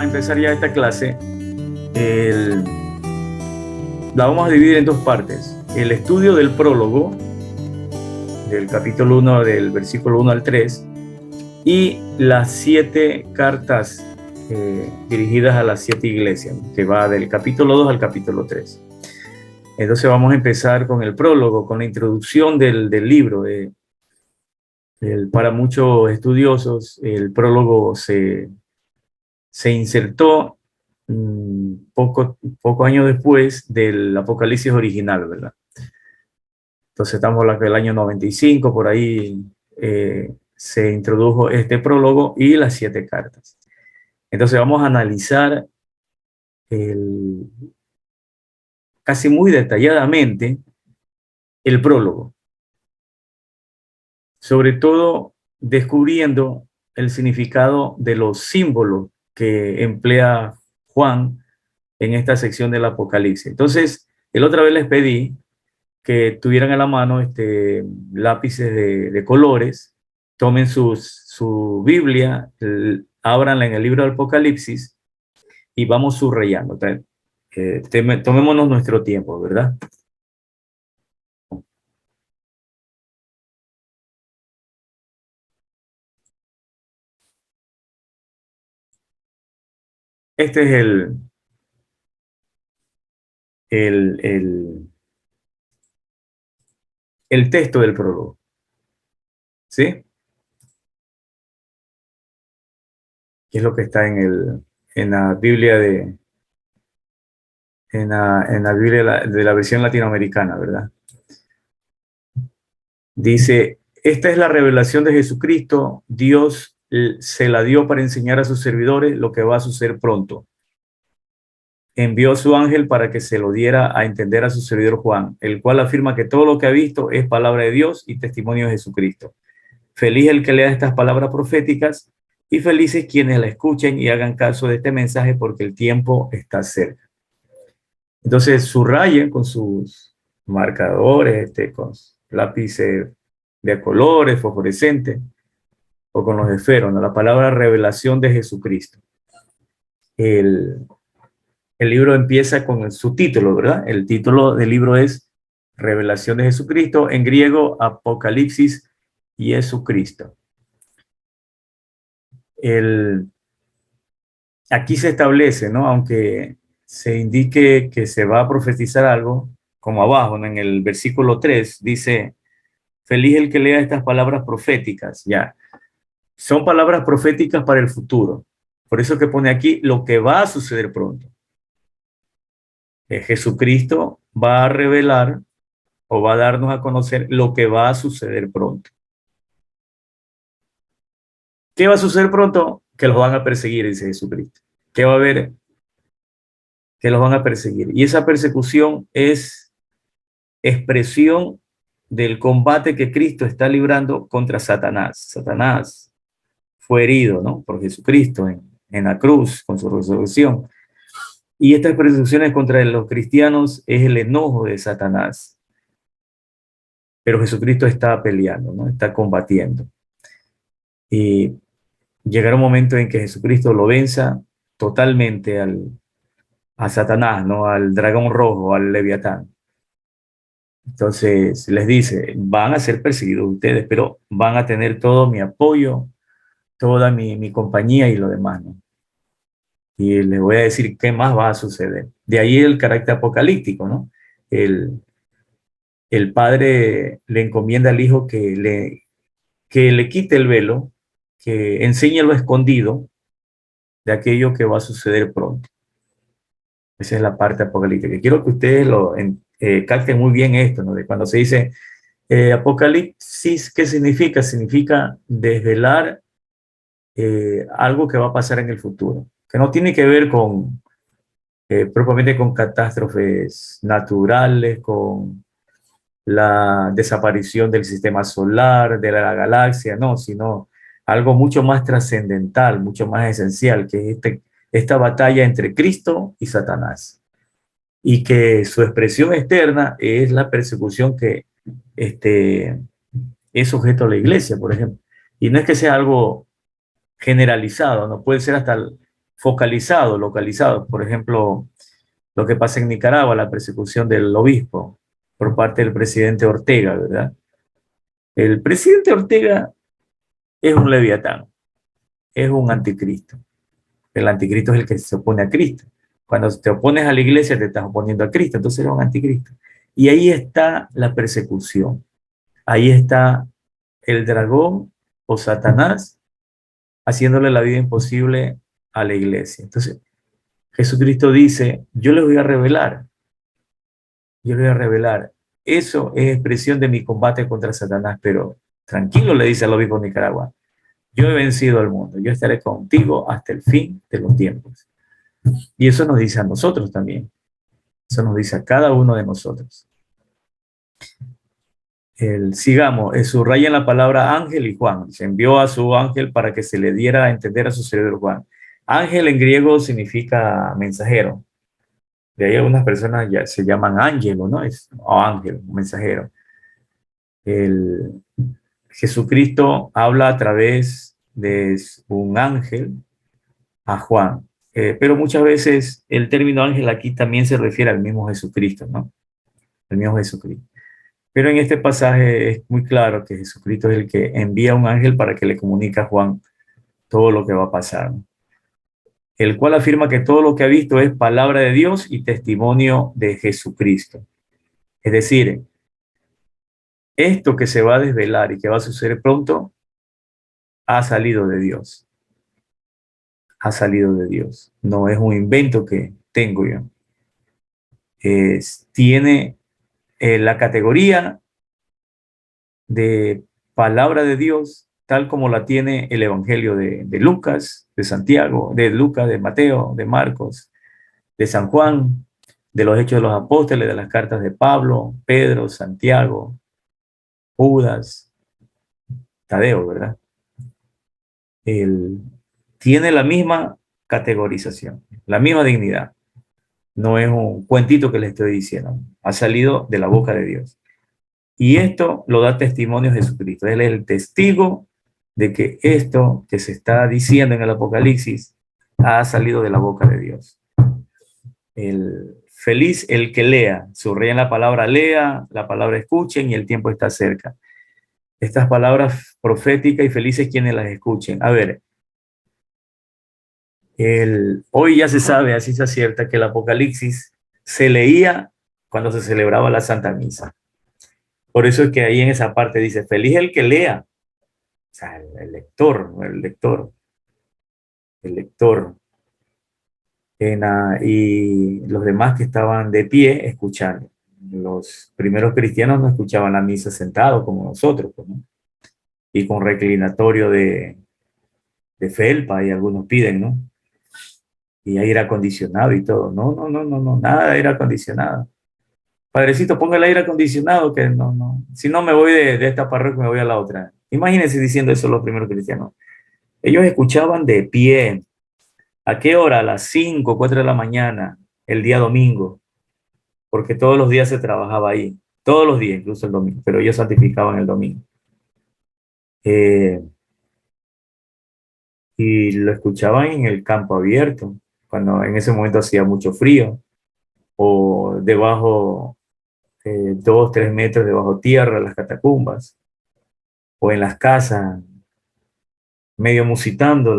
a empezar ya esta clase. El- la vamos a dividir en dos partes. El estudio del prólogo, del capítulo 1, del versículo 1 al 3, y las 7 cartas dirigidas a las 7 iglesias, que va del capítulo 2 al capítulo 3. Entonces vamos a empezar con el prólogo, con la introducción del libro. Para muchos estudiosos, el prólogo se insertó poco años después del Apocalipsis original, ¿verdad? Entonces estamos hablando del año 95, por ahí se introdujo este prólogo y las 7 cartas. Entonces vamos a analizar casi muy detalladamente el prólogo, sobre todo descubriendo el significado de los símbolos que emplea Juan en esta sección del Apocalipsis. Entonces, el otra vez les pedí que tuvieran a la mano lápices de colores, tomen su Biblia, ábranla en el libro del Apocalipsis y vamos subrayando. Tomémonos nuestro tiempo, ¿verdad? Este es el, el, el texto del prólogo, ¿sí? Que es lo que está en la Biblia en la Biblia de la versión latinoamericana, ¿verdad? Dice, esta es la revelación de Jesucristo. Dios se la dio para enseñar a sus servidores lo que va a suceder pronto. Envió a su ángel para que se lo diera a entender a su servidor Juan, el cual afirma que todo lo que ha visto es palabra de Dios y testimonio de Jesucristo. Feliz el que lea estas palabras proféticas y felices quienes la escuchen y hagan caso de este mensaje porque el tiempo está cerca. Entonces subrayen con sus marcadores, con lápices de colores, fosforescentes, o con los esferos, ¿no? La palabra revelación de Jesucristo. El, el libro empieza con su título, ¿verdad? El título del libro es Revelación de Jesucristo, en griego Apocalipsis Jesucristo. Aquí se establece, ¿no? Aunque se indique que se va a profetizar algo, como abajo, ¿no? En el versículo 3 dice, feliz el que lea estas palabras proféticas, ya. Son palabras proféticas para el futuro. Por eso que pone aquí lo que va a suceder pronto. Jesucristo va a revelar o va a darnos a conocer lo que va a suceder pronto. ¿Qué va a suceder pronto? Que los van a perseguir, dice Jesucristo. ¿Qué va a haber? Que los van a perseguir. Y esa persecución es expresión del combate que Cristo está librando contra Satanás. Satanás fue herido, ¿no? Por Jesucristo en la cruz con su resurrección. Y estas persecuciones contra los cristianos es el enojo de Satanás. Pero Jesucristo está peleando, ¿no? Está combatiendo. Y llegará un momento en que Jesucristo lo venza totalmente a Satanás, ¿no? Al dragón rojo, al Leviatán. Entonces les dice, van a ser perseguidos ustedes, pero van a tener todo mi apoyo, toda mi compañía y lo demás, ¿no? Y les voy a decir qué más va a suceder. De ahí el carácter apocalíptico, ¿no? El padre le encomienda al hijo que le quite el velo, que enseñe lo escondido de aquello que va a suceder pronto. Esa es la parte apocalíptica. Quiero que ustedes capten muy bien esto, ¿no? De cuando se dice apocalipsis, ¿qué significa? Significa desvelar algo que va a pasar en el futuro, que no tiene que ver propiamente con catástrofes naturales, con la desaparición del sistema solar, de la galaxia, no, sino algo mucho más trascendental, mucho más esencial, que es esta batalla entre Cristo y Satanás. Y que su expresión externa es la persecución que es sujeto a la iglesia, por ejemplo. Y no es que sea algo generalizado, no puede ser hasta focalizados, localizados. Por ejemplo, lo que pasa en Nicaragua, la persecución del obispo por parte del presidente Ortega, ¿verdad? El presidente Ortega es un leviatán, es un anticristo. El anticristo es el que se opone a Cristo. Cuando te opones a la iglesia, te estás oponiendo a Cristo, entonces eres un anticristo. Y ahí está la persecución. Ahí está el dragón o Satanás haciéndole la vida imposible a la iglesia. Entonces, Jesucristo dice, yo les voy a revelar, yo les voy a revelar. Eso es expresión de mi combate contra Satanás, pero tranquilo, le dice al obispo de Nicaragua, yo he vencido al mundo, yo estaré contigo hasta el fin de los tiempos. Y eso nos dice a nosotros también, eso nos dice a cada uno de nosotros. Sigamos, subraya en la palabra ángel y Juan. Se envió a su ángel para que se le diera a entender a su servidor Juan. Ángel en griego significa mensajero. De ahí algunas personas ya se llaman ángelo, ¿no? O ángel, mensajero. El, Jesucristo habla a través de un ángel a Juan. Pero muchas veces el término ángel aquí también se refiere al mismo Jesucristo, ¿no? El mismo Jesucristo. Pero en este pasaje es muy claro que Jesucristo es el que envía un ángel para que le comunique a Juan todo lo que va a pasar, ¿no? El cual afirma que todo lo que ha visto es palabra de Dios y testimonio de Jesucristo. Es decir, esto que se va a desvelar y que va a suceder pronto ha salido de Dios. Ha salido de Dios. No es un invento que tengo yo. Tiene la categoría de palabra de Dios, tal como la tiene el Evangelio de Lucas, de Santiago, de Lucas, de Mateo, de Marcos, de San Juan, de los Hechos de los Apóstoles, de las cartas de Pablo, Pedro, Santiago, Judas, Tadeo, ¿verdad? Tiene la misma categorización, la misma dignidad. No es un cuentito que le estoy diciendo, ha salido de la boca de Dios. Y esto lo da testimonio Jesucristo. Él es el testigo de que esto que se está diciendo en el Apocalipsis ha salido de la boca de Dios. Feliz el que lea, subrayan la palabra lea, la palabra escuchen y el tiempo está cerca. Estas palabras proféticas y felices quienes las escuchen. A ver, hoy ya se sabe, así se acierta, que el Apocalipsis se leía cuando se celebraba la Santa Misa. Por eso es que ahí en esa parte dice, feliz el que lea. O sea, el lector, el lector. Y los demás que estaban de pie escuchando. Los primeros cristianos no escuchaban la misa sentados como nosotros, pues, ¿no? Y con reclinatorio de felpa, y algunos piden, ¿no? Y aire acondicionado y todo. No, no, no, no, no, nada de aire acondicionado. Padrecito, ponga el aire acondicionado, que no, no. Si no me voy de esta parroquia, me voy a la otra. Imagínense diciendo eso los primeros cristianos. Ellos escuchaban de pie. ¿A qué hora? A las 5, 4 de la mañana, el día domingo, porque todos los días se trabajaba ahí, todos los días, incluso el domingo, pero ellos santificaban el domingo. Y lo escuchaban en el campo abierto, cuando en ese momento hacía mucho frío, o debajo, 2, 3 metros debajo tierra, las catacumbas, o en las casas, medio musitando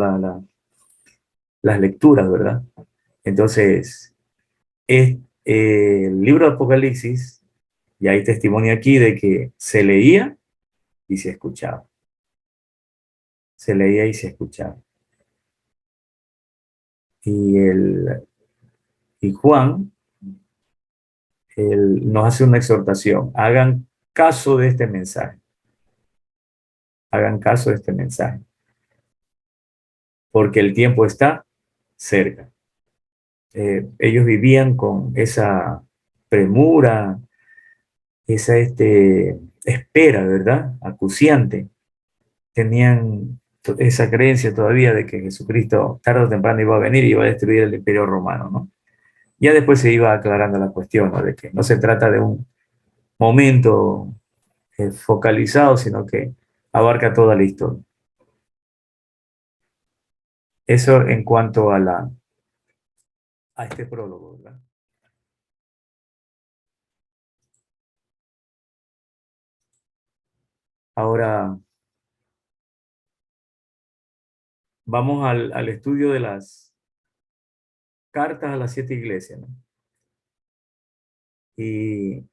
las lecturas, ¿verdad? Entonces, es, el libro de Apocalipsis, y hay testimonio aquí de que se leía y se escuchaba. Se leía y se escuchaba. Y, y Juan nos hace una exhortación. Hagan caso de este mensaje. Hagan caso de este mensaje. Porque el tiempo está cerca. Ellos vivían con esa premura, esa espera, ¿verdad? Acuciante. Tenían esa creencia todavía de que Jesucristo tarde o temprano iba a venir y iba a destruir el imperio romano, ¿no? Ya después se iba aclarando la cuestión, ¿no? De que no se trata de un momento focalizado, sino que abarca toda la historia. Eso en cuanto a este prólogo, ¿verdad? Ahora vamos al estudio de las cartas a las 7 iglesias, ¿no? Y,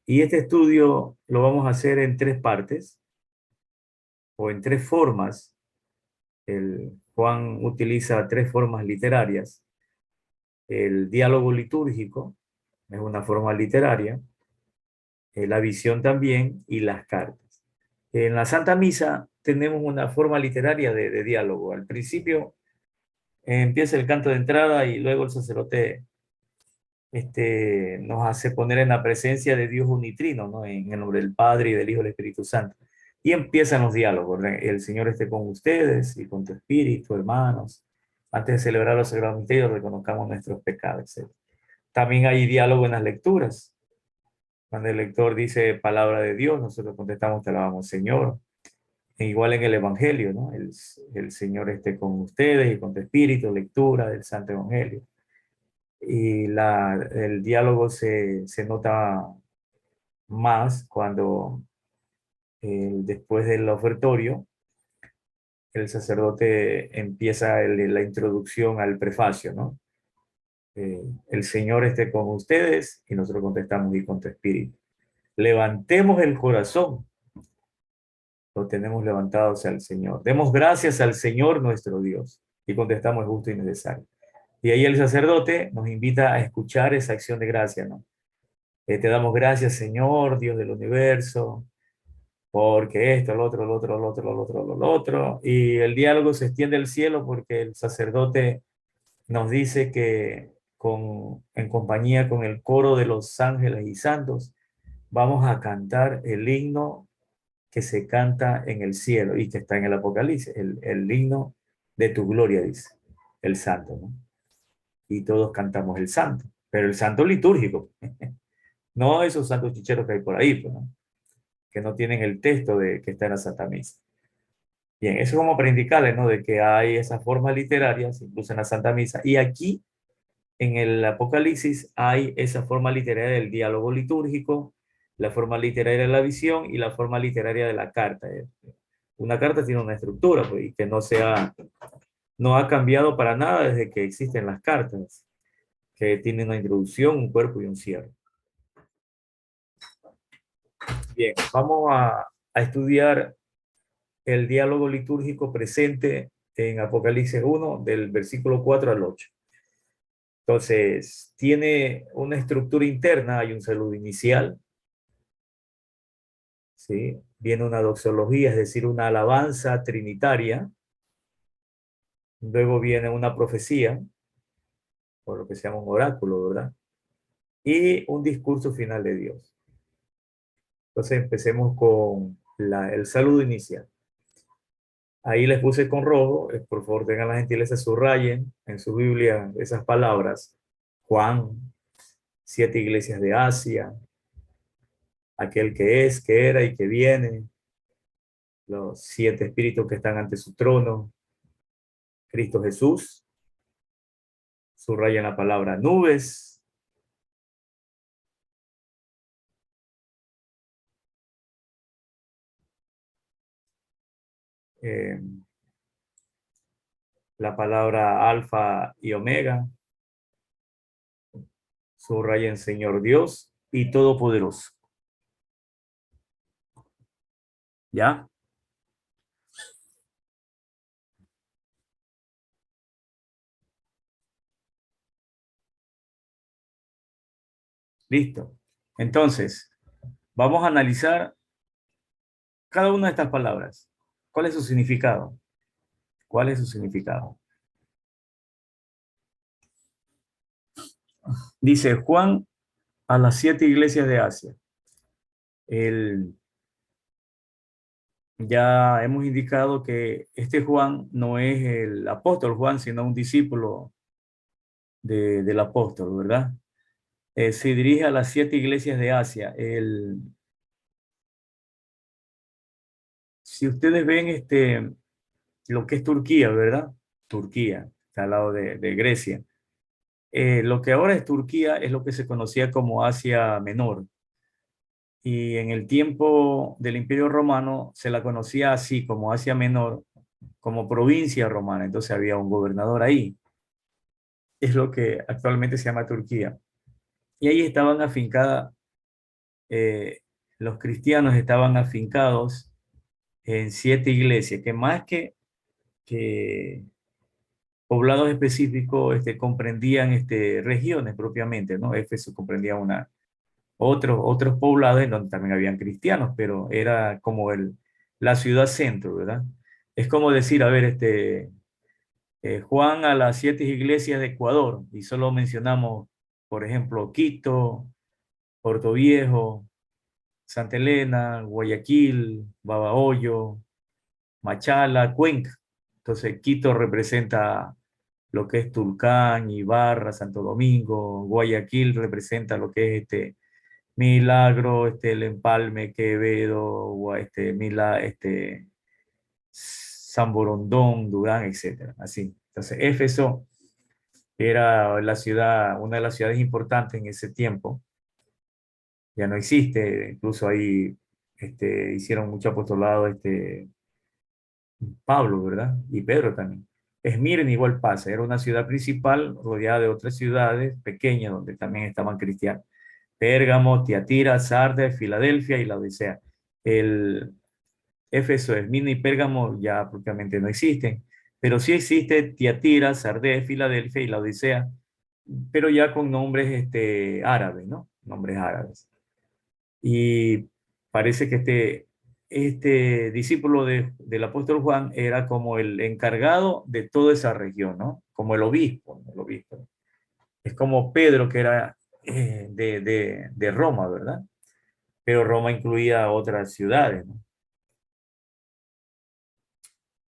y este estudio lo vamos a hacer en 3 partes o en 3 formas. Juan utiliza 3 formas literarias. El diálogo litúrgico es una forma literaria, la visión también y las cartas. En la Santa Misa tenemos una forma literaria de diálogo. Al principio empieza el canto de entrada y luego el sacerdote nos hace poner en la presencia de Dios unitrino, ¿no? En el nombre del Padre y del Hijo y del Espíritu Santo. Y empiezan los diálogos. El Señor esté con ustedes y con tu espíritu, hermanos. Antes de celebrar los sagrados misterios, reconozcamos nuestros pecados, etc. También hay diálogo en las lecturas. Cuando el lector dice palabra de Dios, nosotros contestamos, te alabamos, Señor. E igual en el Evangelio, ¿no? El Señor esté con ustedes y con tu espíritu, lectura del Santo Evangelio. Y el diálogo se nota más cuando después del ofertorio el sacerdote empieza la introducción al prefacio, ¿no? El Señor esté con ustedes y nosotros contestamos y con tu espíritu. Levantemos el corazón, lo tenemos levantado hacia el Señor. Demos gracias al Señor nuestro Dios y contestamos es justo y necesario. Y ahí el sacerdote nos invita a escuchar esa acción de gracia, ¿no? Te damos gracias, Señor, Dios del universo, porque esto, lo otro, lo otro, lo otro, lo otro, lo otro. Y el diálogo se extiende al cielo porque el sacerdote nos dice que en compañía con el coro de los ángeles y santos, vamos a cantar el himno que se canta en el cielo y que está en el Apocalipsis, el himno de tu gloria, dice el santo, ¿no? Y todos cantamos el santo, pero el santo litúrgico, no esos santos chicheros que hay por ahí, pues, ¿no? Que no tienen el texto que está en la Santa Misa. Bien, eso como para indicarles, ¿no? De que hay esas formas literarias, incluso en la Santa Misa, y aquí en el Apocalipsis hay esa forma literaria del diálogo litúrgico, la forma literaria de la visión y la forma literaria de la carta. Una carta tiene una estructura, pues, y que no ha cambiado para nada desde que existen las cartas, que tienen una introducción, un cuerpo y un cierre. Bien, vamos a estudiar el diálogo litúrgico presente en Apocalipsis 1, del versículo 4 al 8. Entonces, tiene una estructura interna, hay un saludo inicial, ¿sí? Viene una doxología, es decir, una alabanza trinitaria. Luego viene una profecía, o lo que se llama un oráculo, ¿verdad? Y un discurso final de Dios. Entonces, empecemos con el saludo inicial. Ahí les puse con rojo, por favor tengan la gentileza, subrayen en su Biblia esas palabras. Juan, 7 iglesias de Asia, aquel que es, que era y que viene, los 7 espíritus que están ante su trono, Cristo Jesús, subrayan la palabra nubes, eh, la palabra alfa y omega, subrayen Señor Dios y Todopoderoso. ¿Ya? Listo. Entonces, vamos a analizar cada una de estas palabras. ¿Cuál es su significado? ¿Cuál es su significado? Dice Juan a las 7 iglesias de Asia. Ya hemos indicado que este Juan no es el apóstol Juan, sino un discípulo del apóstol, ¿verdad? Se dirige a las 7 iglesias de Asia. Si ustedes ven lo que es Turquía, ¿verdad? Turquía, está al lado de Grecia. Lo que ahora es Turquía es lo que se conocía como Asia Menor. Y en el tiempo del Imperio Romano se la conocía así como Asia Menor, como provincia romana. Entonces había un gobernador ahí. Es lo que actualmente se llama Turquía. Y ahí estaban afincadas, eh, los cristianos estaban afincados en 7 iglesias, que más que poblados específicos comprendían regiones propiamente, ¿no? Éfeso comprendía otros poblados en donde también habían cristianos, pero era como la ciudad centro, ¿verdad? Es como decir, a ver, Juan a las 7 iglesias de Ecuador, y solo mencionamos, por ejemplo, Quito, Puerto Viejo, Santa Elena, Guayaquil, Babahoyo, Machala, Cuenca. Entonces, Quito representa lo que es Tulcán, Ibarra, Santo Domingo. Guayaquil representa lo que es Milagro, El Empalme, Quevedo, San Borondón, Durán, etcétera. Así. Entonces, Éfeso era una de las ciudades importantes en ese tiempo. Ya no existe, incluso ahí hicieron mucho apostolado, Pablo, ¿verdad? Y Pedro también. Esmirna igual pasa, era una ciudad principal rodeada de otras ciudades pequeñas donde también estaban cristianos. Pérgamo, Tiatira, Sardes, Filadelfia y la Odisea. El Éfeso, Esmirna y Pérgamo ya propiamente no existen, pero sí existe Tiatira, Sardes, Filadelfia y la Odisea, pero ya con nombres árabes, ¿no? Nombres árabes. Y parece que este discípulo del apóstol Juan era como el encargado de toda esa región, ¿no? Como el obispo, ¿no? El obispo. Es como Pedro, que era de Roma, ¿verdad? Pero Roma incluía otras ciudades, ¿no?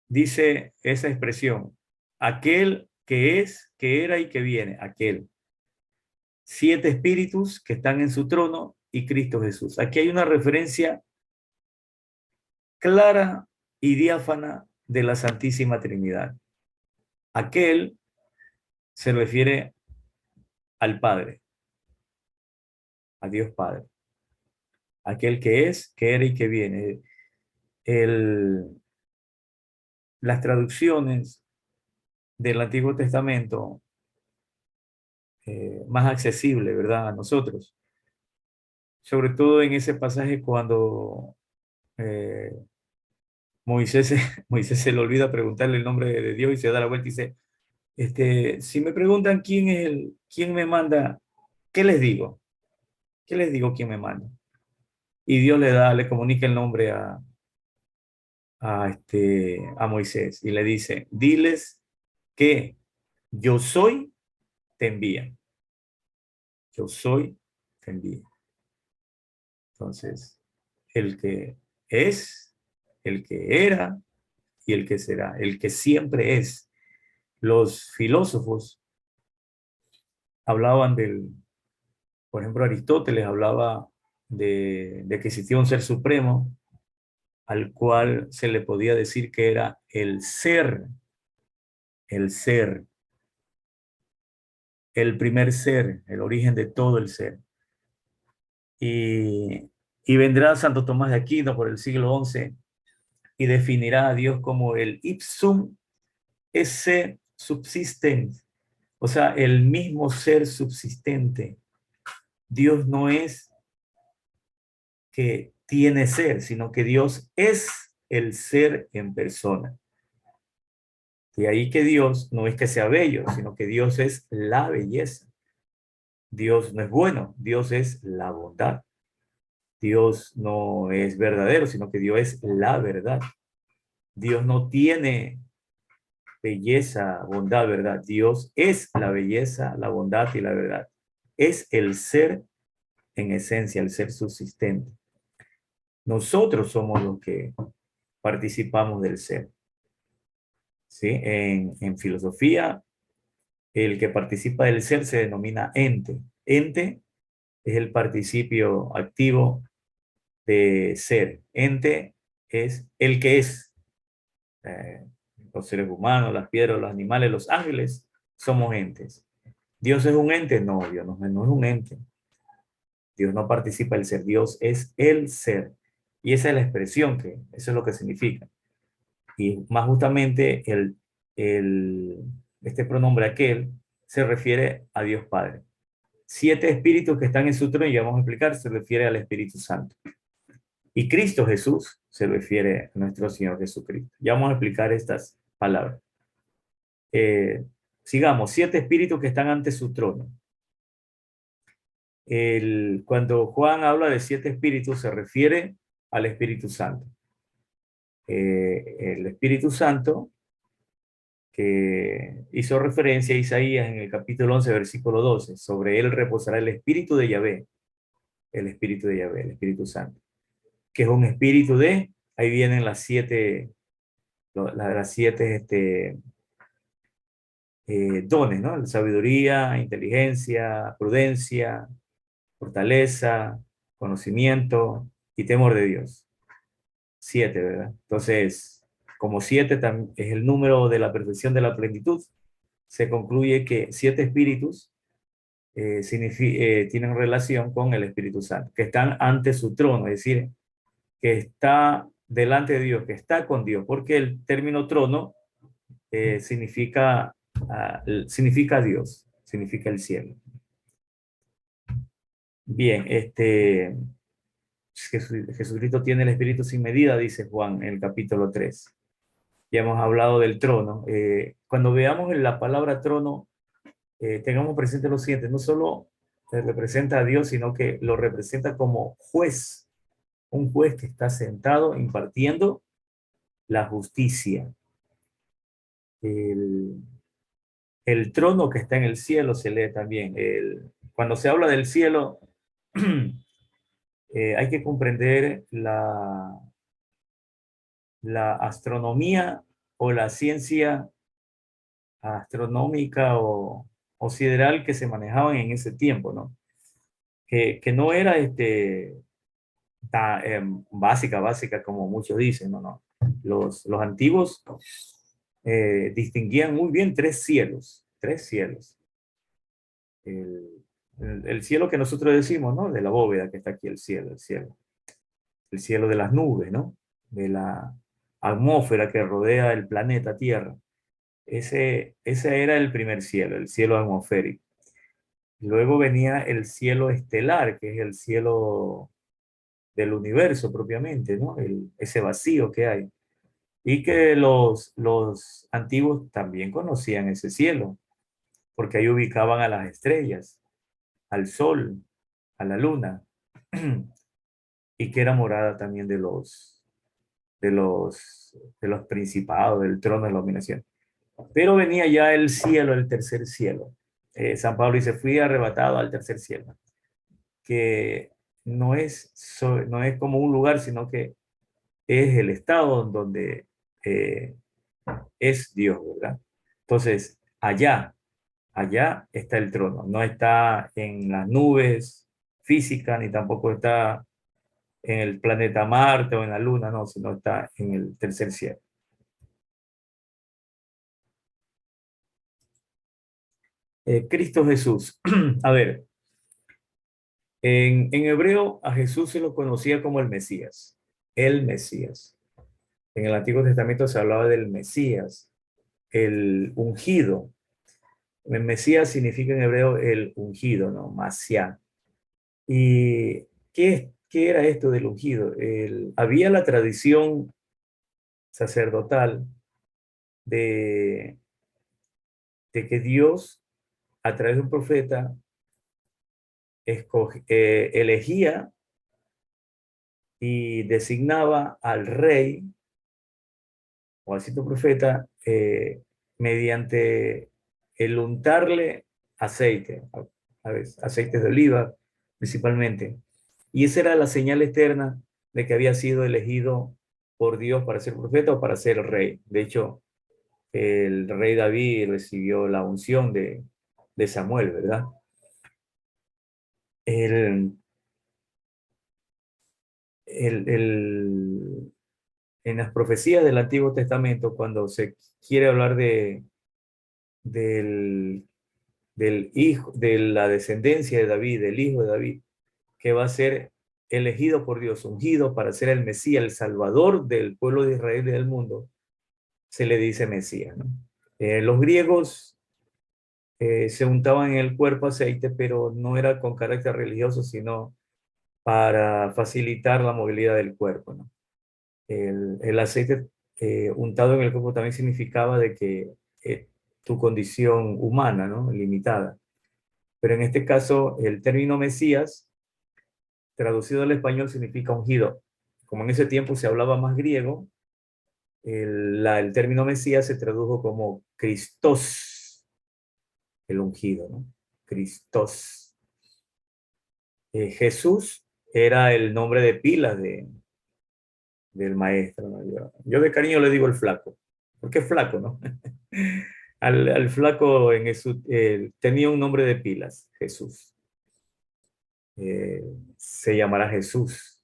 Dice esa expresión, aquel que es, que era y que viene, aquel. 7 espíritus que están en su trono y Cristo Jesús. Aquí hay una referencia clara y diáfana de la Santísima Trinidad. Aquel se refiere al Padre, a Dios Padre. Aquel que es, que era y que viene. El, las traducciones del Antiguo Testamento más accesible, ¿verdad? A nosotros. Sobre todo en ese pasaje cuando eh, Moisés, Moisés se le olvida preguntarle el nombre de Dios y se da la vuelta y dice, si me preguntan quién me manda, ¿qué les digo? ¿Qué les digo quién me manda? Y Dios le comunica el nombre a Moisés y le dice, diles que yo soy, te envía. Yo soy, te envía. Entonces, el que es, el que era y el que será, el que siempre es. Los filósofos hablaban por ejemplo, Aristóteles hablaba de que existía un ser supremo al cual se le podía decir que era el ser, el primer ser, el origen de todo el ser. Y vendrá Santo Tomás de Aquino por el siglo XI y definirá a Dios como el ipsum esse subsistens, o sea, el mismo ser subsistente. Dios no es que tiene ser, sino que Dios es el ser en persona. De ahí que Dios no es que sea bello, sino que Dios es la belleza. Dios no es bueno, Dios es la bondad. Dios no es verdadero, sino que Dios es la verdad. Dios no tiene belleza, bondad, verdad. Dios es la belleza, la bondad y la verdad. Es el ser en esencia, el ser subsistente. Nosotros somos los que participamos del ser. ¿Sí? En filosofía, el que participa del ser se denomina ente. Ente es el participio activo de ser. Ente es el que es. Eh, los seres humanos, las piedras, los animales, los ángeles, somos entes. ¿Dios es un ente? No, Dios no es un ente. Dios no participa del ser, Dios es el ser. Y esa es la expresión eso es lo que significa. Y más justamente este pronombre aquel se refiere a Dios Padre. 7 espíritus que están en su trono, y vamos a explicar, se refiere al Espíritu Santo. Y Cristo Jesús se refiere a nuestro Señor Jesucristo. Ya vamos a explicar estas palabras. Sigamos, 7 espíritus que están ante su trono. Cuando Juan habla de 7 espíritus, se refiere al Espíritu Santo. El Espíritu Santo, que hizo referencia a Isaías en el capítulo 11, versículo 12, sobre él reposará el Espíritu de Yahvé, el Espíritu de Yahvé, el Espíritu Santo, que es un espíritu ahí vienen las 7, las 7 dones, ¿no? La sabiduría, inteligencia, prudencia, fortaleza, conocimiento y temor de Dios. 7, ¿verdad? Entonces, como 7 es el número de la perfección de la plenitud, se concluye que 7 espíritus tienen relación con el Espíritu Santo, que están ante su trono, es decir, que está delante de Dios, que está con Dios, porque el término trono significa Dios, significa el cielo. Bien, Jesucristo tiene el Espíritu sin medida, dice Juan en el capítulo 3. Ya hemos hablado del trono. Cuando veamos la palabra trono, tengamos presente lo siguiente: no solo representa a Dios, sino que lo representa como juez, un juez que está sentado impartiendo la justicia. El, el trono que está en el cielo se lee también. Cuando se habla del cielo, hay que comprender la astronomía o la ciencia astronómica o sideral que se manejaban en ese tiempo, ¿no? Que no era básica como muchos dicen, no. Los antiguos distinguían muy bien 3 cielos, 3 cielos. El cielo que nosotros decimos, ¿no? De la bóveda que está aquí, el cielo. El cielo de las nubes, ¿no? De la atmósfera que rodea el planeta Tierra. Ese era el primer cielo, el cielo atmosférico. Luego venía el cielo estelar, que es el cielo del universo propiamente, ¿no? Ese vacío que hay. Y que los antiguos también conocían ese cielo, porque ahí ubicaban a las estrellas, al sol, a la luna, y que era morada también de los principados, del trono de la dominación. Pero venía ya el cielo, el tercer cielo. San Pablo dice: fui arrebatado al tercer cielo, que no es como un lugar, sino que es el estado donde es Dios, ¿verdad? Entonces, allá está el trono, no está en las nubes físicas, ni tampoco está en el planeta Marte o en la Luna, no, sino está en el tercer cielo. Cristo Jesús. A ver, en hebreo a Jesús se lo conocía como el Mesías, el Mesías. En el Antiguo Testamento se hablaba del Mesías, el ungido. El Mesías significa en hebreo el ungido, ¿no? Masiá. ¿Y qué era esto del ungido? Había la tradición sacerdotal de, de que Dios, a través de un profeta, elegía y designaba al rey o al cierto profeta mediante el untarle aceite, a veces, aceites de oliva principalmente. Y esa era la señal externa de que había sido elegido por Dios para ser profeta o para ser rey. De hecho, el rey David recibió la unción de Samuel, ¿verdad? El, el, En las profecías del Antiguo Testamento, cuando se quiere hablar del, del hijo, de la descendencia de David, del hijo de David, que va a ser elegido por Dios, ungido para ser el Mesías, el Salvador del pueblo de Israel y del mundo, se le dice Mesías, ¿no? Los griegos se untaban en el cuerpo aceite, pero no era con carácter religioso, sino para facilitar la movilidad del cuerpo, ¿no? El aceite untado en el cuerpo también significaba de que tu condición humana, ¿no? Limitada. Pero en este caso, el término Mesías, traducido al español, significa ungido. Como en ese tiempo se hablaba más griego, el término Mesías se tradujo como Christos, el ungido, ¿no? Christos. Jesús era el nombre de pila del maestro, ¿no? Yo de cariño le digo el flaco, porque es flaco, ¿no? Al flaco tenía un nombre de pilas, Jesús. Se llamará Jesús.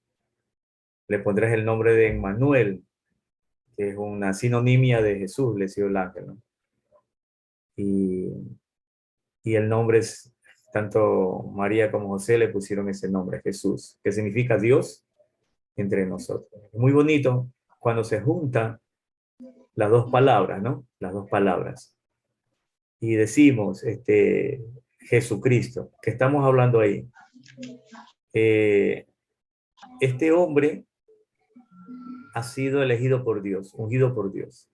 Le pondrás el nombre de Emmanuel, que es una sinonimia de Jesús, le decía el ángel, ¿no? Y, y el nombre es, tanto María como José le pusieron ese nombre, Jesús, que significa Dios entre nosotros. Es muy bonito cuando se juntan las dos palabras, ¿no? Las dos palabras. Y decimos, Jesucristo, que estamos hablando ahí. Este hombre ha sido elegido por Dios, ungido por Dios.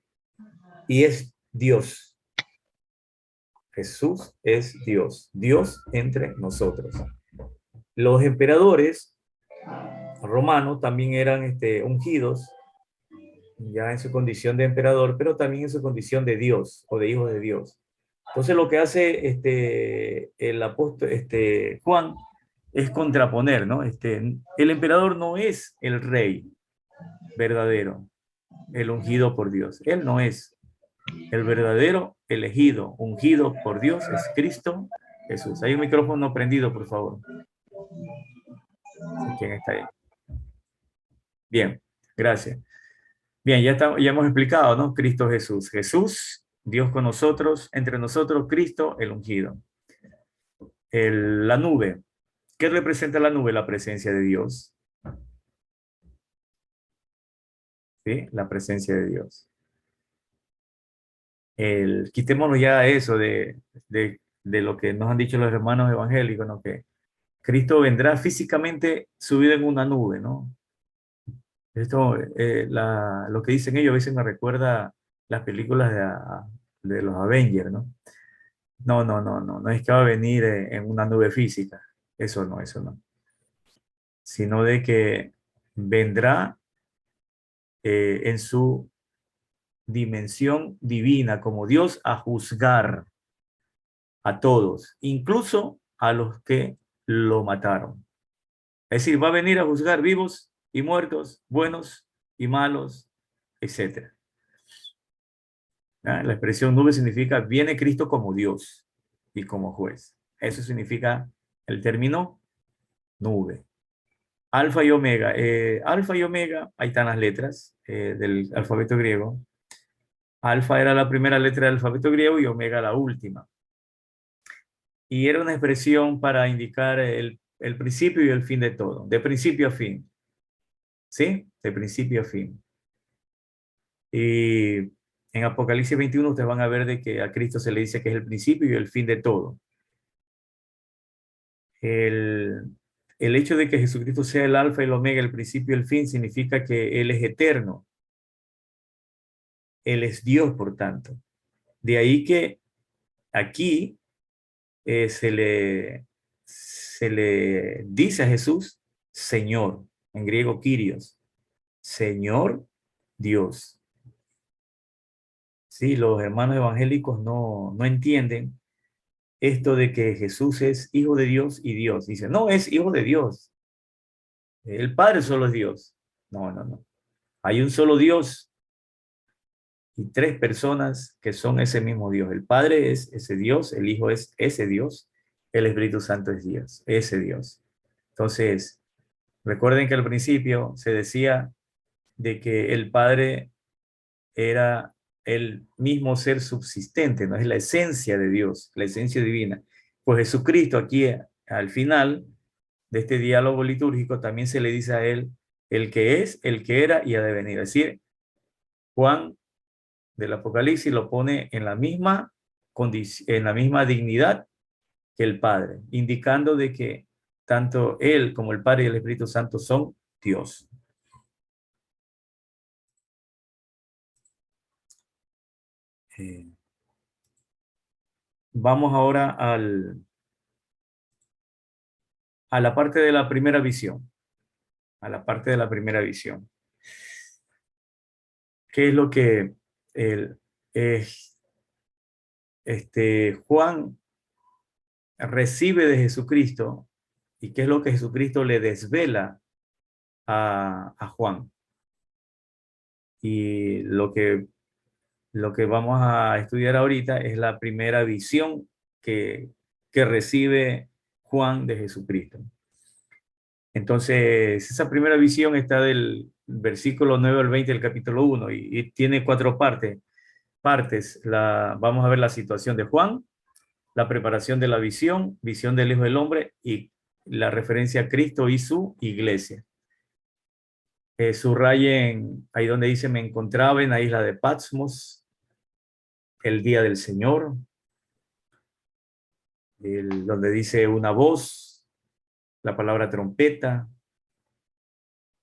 Y es Dios. Jesús es Dios. Dios entre nosotros. Los emperadores romanos también eran ungidos, ya en su condición de emperador, pero también en su condición de Dios o de hijo de Dios. Entonces lo que hace el apóstol Juan es contraponer, ¿no? El emperador no es el rey verdadero, el ungido por Dios. Él no es. El verdadero elegido, ungido por Dios es Cristo Jesús. Hay un micrófono prendido, por favor. ¿Quién está ahí? Bien, gracias. Bien, ya hemos explicado, ¿no? Cristo Jesús. Jesús, Dios con nosotros, entre nosotros, Cristo, el ungido. La nube. ¿Qué representa la nube? La presencia de Dios. ¿Sí? La presencia de Dios. Quitémonos ya eso de lo que nos han dicho los hermanos evangélicos, ¿no? Que Cristo vendrá físicamente subido en una nube, ¿no? Esto, lo que dicen ellos a veces me recuerda las películas de los Avengers, ¿no? No, no, no, no, no es que va a venir en una nube física, eso no, sino de que vendrá en su dimensión divina como Dios a juzgar a todos, incluso a los que lo mataron. Es decir, va a venir a juzgar vivos y muertos, buenos y malos, etc. ¿Ah? La expresión nube significa viene Cristo como Dios y como juez. Eso significa el término nube. Alfa y omega. Alfa y omega, ahí están las letras del alfabeto griego. Alfa era la primera letra del alfabeto griego y omega la última. Y era una expresión para indicar el principio y el fin de todo, de principio a fin. ¿Sí? De principio a fin. Y en Apocalipsis 21 ustedes van a ver de que a Cristo se le dice que es el principio y el fin de todo. El hecho de que Jesucristo sea el alfa y el omega, el principio y el fin, significa que Él es eterno. Él es Dios, por tanto. De ahí que aquí se le dice a Jesús Señor, en griego Kyrios, Señor Dios. Sí, los hermanos evangélicos no entienden esto de que Jesús es hijo de Dios y Dios. Dicen, no, es hijo de Dios. El Padre solo es Dios. No, no, no. Hay un solo Dios y tres personas que son ese mismo Dios. El Padre es ese Dios, el Hijo es ese Dios, el Espíritu Santo es Dios, ese Dios. Entonces, recuerden que al principio se decía de que el Padre era el mismo ser subsistente, no es la esencia de Dios, la esencia divina. Pues Jesucristo aquí al final de este diálogo litúrgico también se le dice a él el que es, el que era y ha de venir. Es decir, Juan del Apocalipsis lo pone en la misma condición, en la misma dignidad que el Padre, indicando de que tanto él como el Padre y el Espíritu Santo son Dios. Vamos ahora a la parte de la primera visión, a la parte de la primera visión. ¿Qué es lo que el, Juan recibe de Jesucristo y qué es lo que Jesucristo le desvela a Juan? Y lo que vamos a estudiar ahorita es la primera visión que recibe Juan de Jesucristo. Entonces, esa primera visión está del versículo 9 al 20 del capítulo 1 y tiene cuatro partes. Vamos a ver la situación de Juan, la preparación de la visión, visión del Hijo del Hombre y la referencia a Cristo y su iglesia. Subrayen ahí donde dice: me encontraba en la isla de Patmos el día del Señor, donde dice una voz, la palabra trompeta,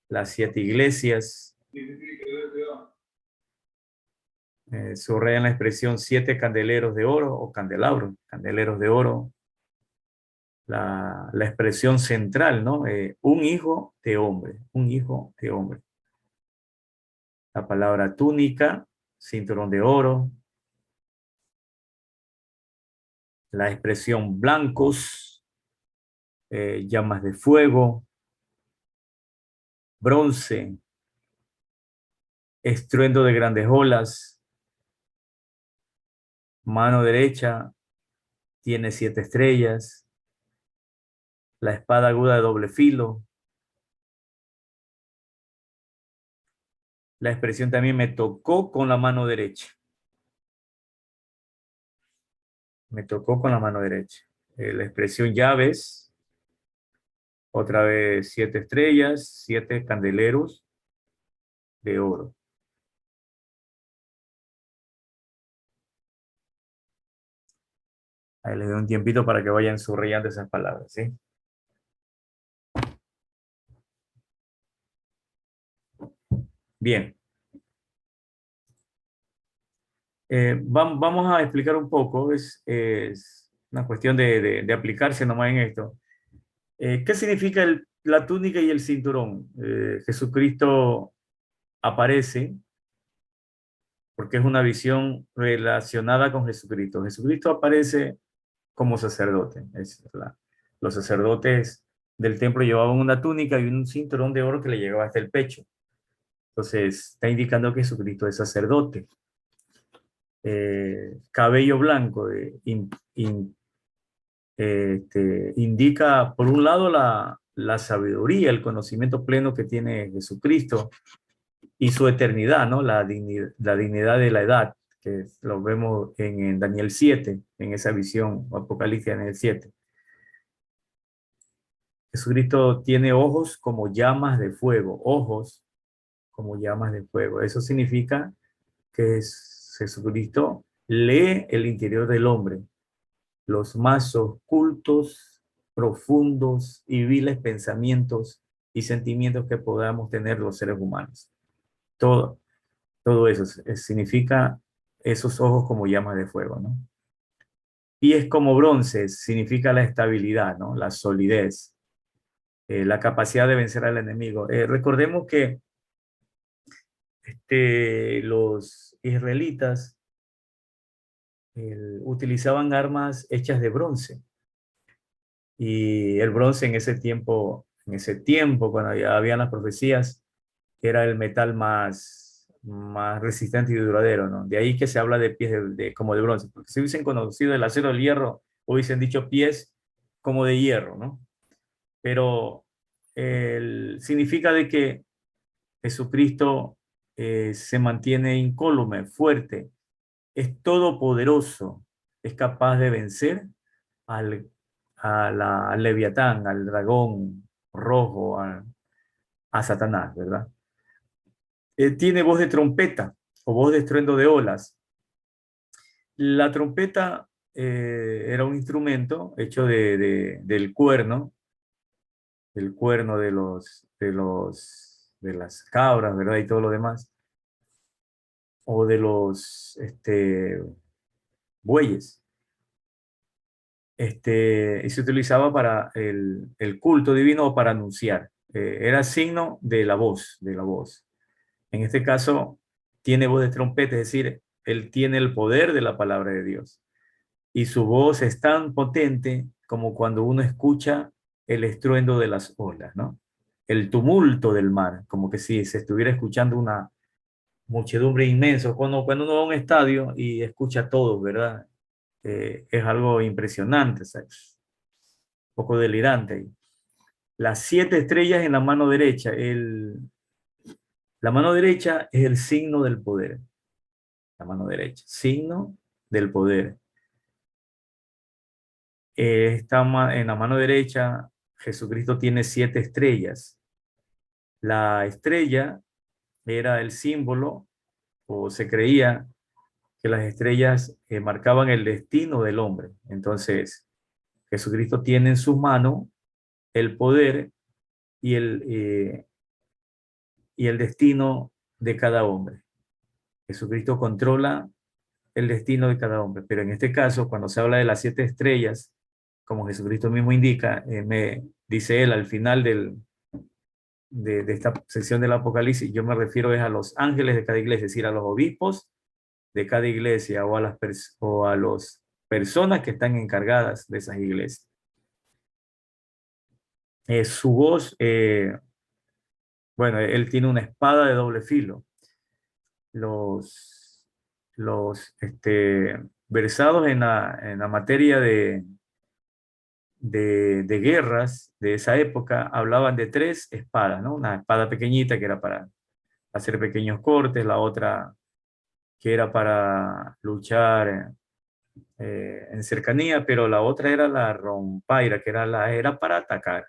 las 7 iglesias. Subrayan la expresión 7 candeleros de oro o candelabros, candeleros de oro. La expresión central, ¿no? Un hijo de hombre, un hijo de hombre. La palabra túnica, cinturón de oro. La expresión blancos, llamas de fuego, bronce, estruendo de grandes olas, mano derecha tiene 7 estrellas, la espada aguda de doble filo. La expresión también me tocó con la mano derecha. Me tocó con la mano derecha. La expresión llaves, otra vez 7 estrellas, 7 candeleros de oro. Ahí les doy un tiempito para que vayan subrayando esas palabras, ¿sí? Bien. Vamos a explicar un poco, es una cuestión de aplicarse nomás en esto. ¿Qué significa la túnica y el cinturón? Jesucristo aparece porque es una visión relacionada con Jesucristo. Jesucristo aparece como sacerdote. Los sacerdotes del templo llevaban una túnica y un cinturón de oro que le llegaba hasta el pecho. Entonces, está indicando que Jesucristo es sacerdote. Cabello blanco, indica, por un lado, la sabiduría, el conocimiento pleno que tiene Jesucristo y su eternidad, ¿no? La dignidad de la edad, que lo vemos en Daniel 7, en esa visión, Apocalipsis Daniel 7. Jesucristo tiene ojos como llamas de fuego, ojos como llamas de fuego. Eso significa que Jesucristo lee el interior del hombre, los más ocultos, profundos y viles pensamientos y sentimientos que podamos tener los seres humanos. Todo eso significa esos ojos como llamas de fuego, ¿no? Pies como bronce significa la estabilidad, ¿no? La solidez, la capacidad de vencer al enemigo. Recordemos que los israelitas utilizaban armas hechas de bronce. Y el bronce en ese tiempo, cuando ya habían las profecías, era el metal más resistente y duradero, ¿no? De ahí que se habla de pies como de bronce, porque si hubiesen conocido el acero del hierro, hubiesen dicho pies como de hierro, ¿no? Pero significa de que Jesucristo se mantiene incólume, fuerte, es todopoderoso, es capaz de vencer al, al Leviatán, al dragón rojo, a Satanás, ¿verdad? Tiene voz de trompeta o voz de estruendo de olas. La trompeta era un instrumento hecho del cuerno de las cabras, ¿verdad? Y todo lo demás, o de los bueyes. Y se utilizaba para el culto divino o para anunciar. Era signo de la voz, de la voz. En este caso, tiene voz de trompeta, es decir, él tiene el poder de la palabra de Dios. Y su voz es tan potente como cuando uno escucha el estruendo de las olas, ¿no? El tumulto del mar, como que si se estuviera escuchando una muchedumbre inmensa. Cuando uno va a un estadio y escucha todo, ¿verdad? Es algo impresionante, ¿sabes? Un poco delirante. Las 7 estrellas en la mano derecha. La mano derecha es el signo del poder. La mano derecha, signo del poder. En la mano derecha, Jesucristo tiene 7 estrellas. La estrella era el símbolo, o se creía que las estrellas marcaban el destino del hombre. Entonces, Jesucristo tiene en su mano el poder y y el destino de cada hombre. Jesucristo controla el destino de cada hombre, pero en este caso, cuando se habla de las 7 estrellas, como Jesucristo mismo indica, me dice él al final de esta sección del Apocalipsis, yo me refiero es a los ángeles de cada iglesia, es decir, a los obispos de cada iglesia o o a las personas que están encargadas de esas iglesias. Su voz, bueno, él tiene una espada de doble filo. Los, los versados en la materia de guerras de esa época hablaban de 3 espadas, ¿no? Una espada pequeñita que era para hacer pequeños cortes, la otra que era para luchar en cercanía, pero la otra era la rompaira, que era para atacar.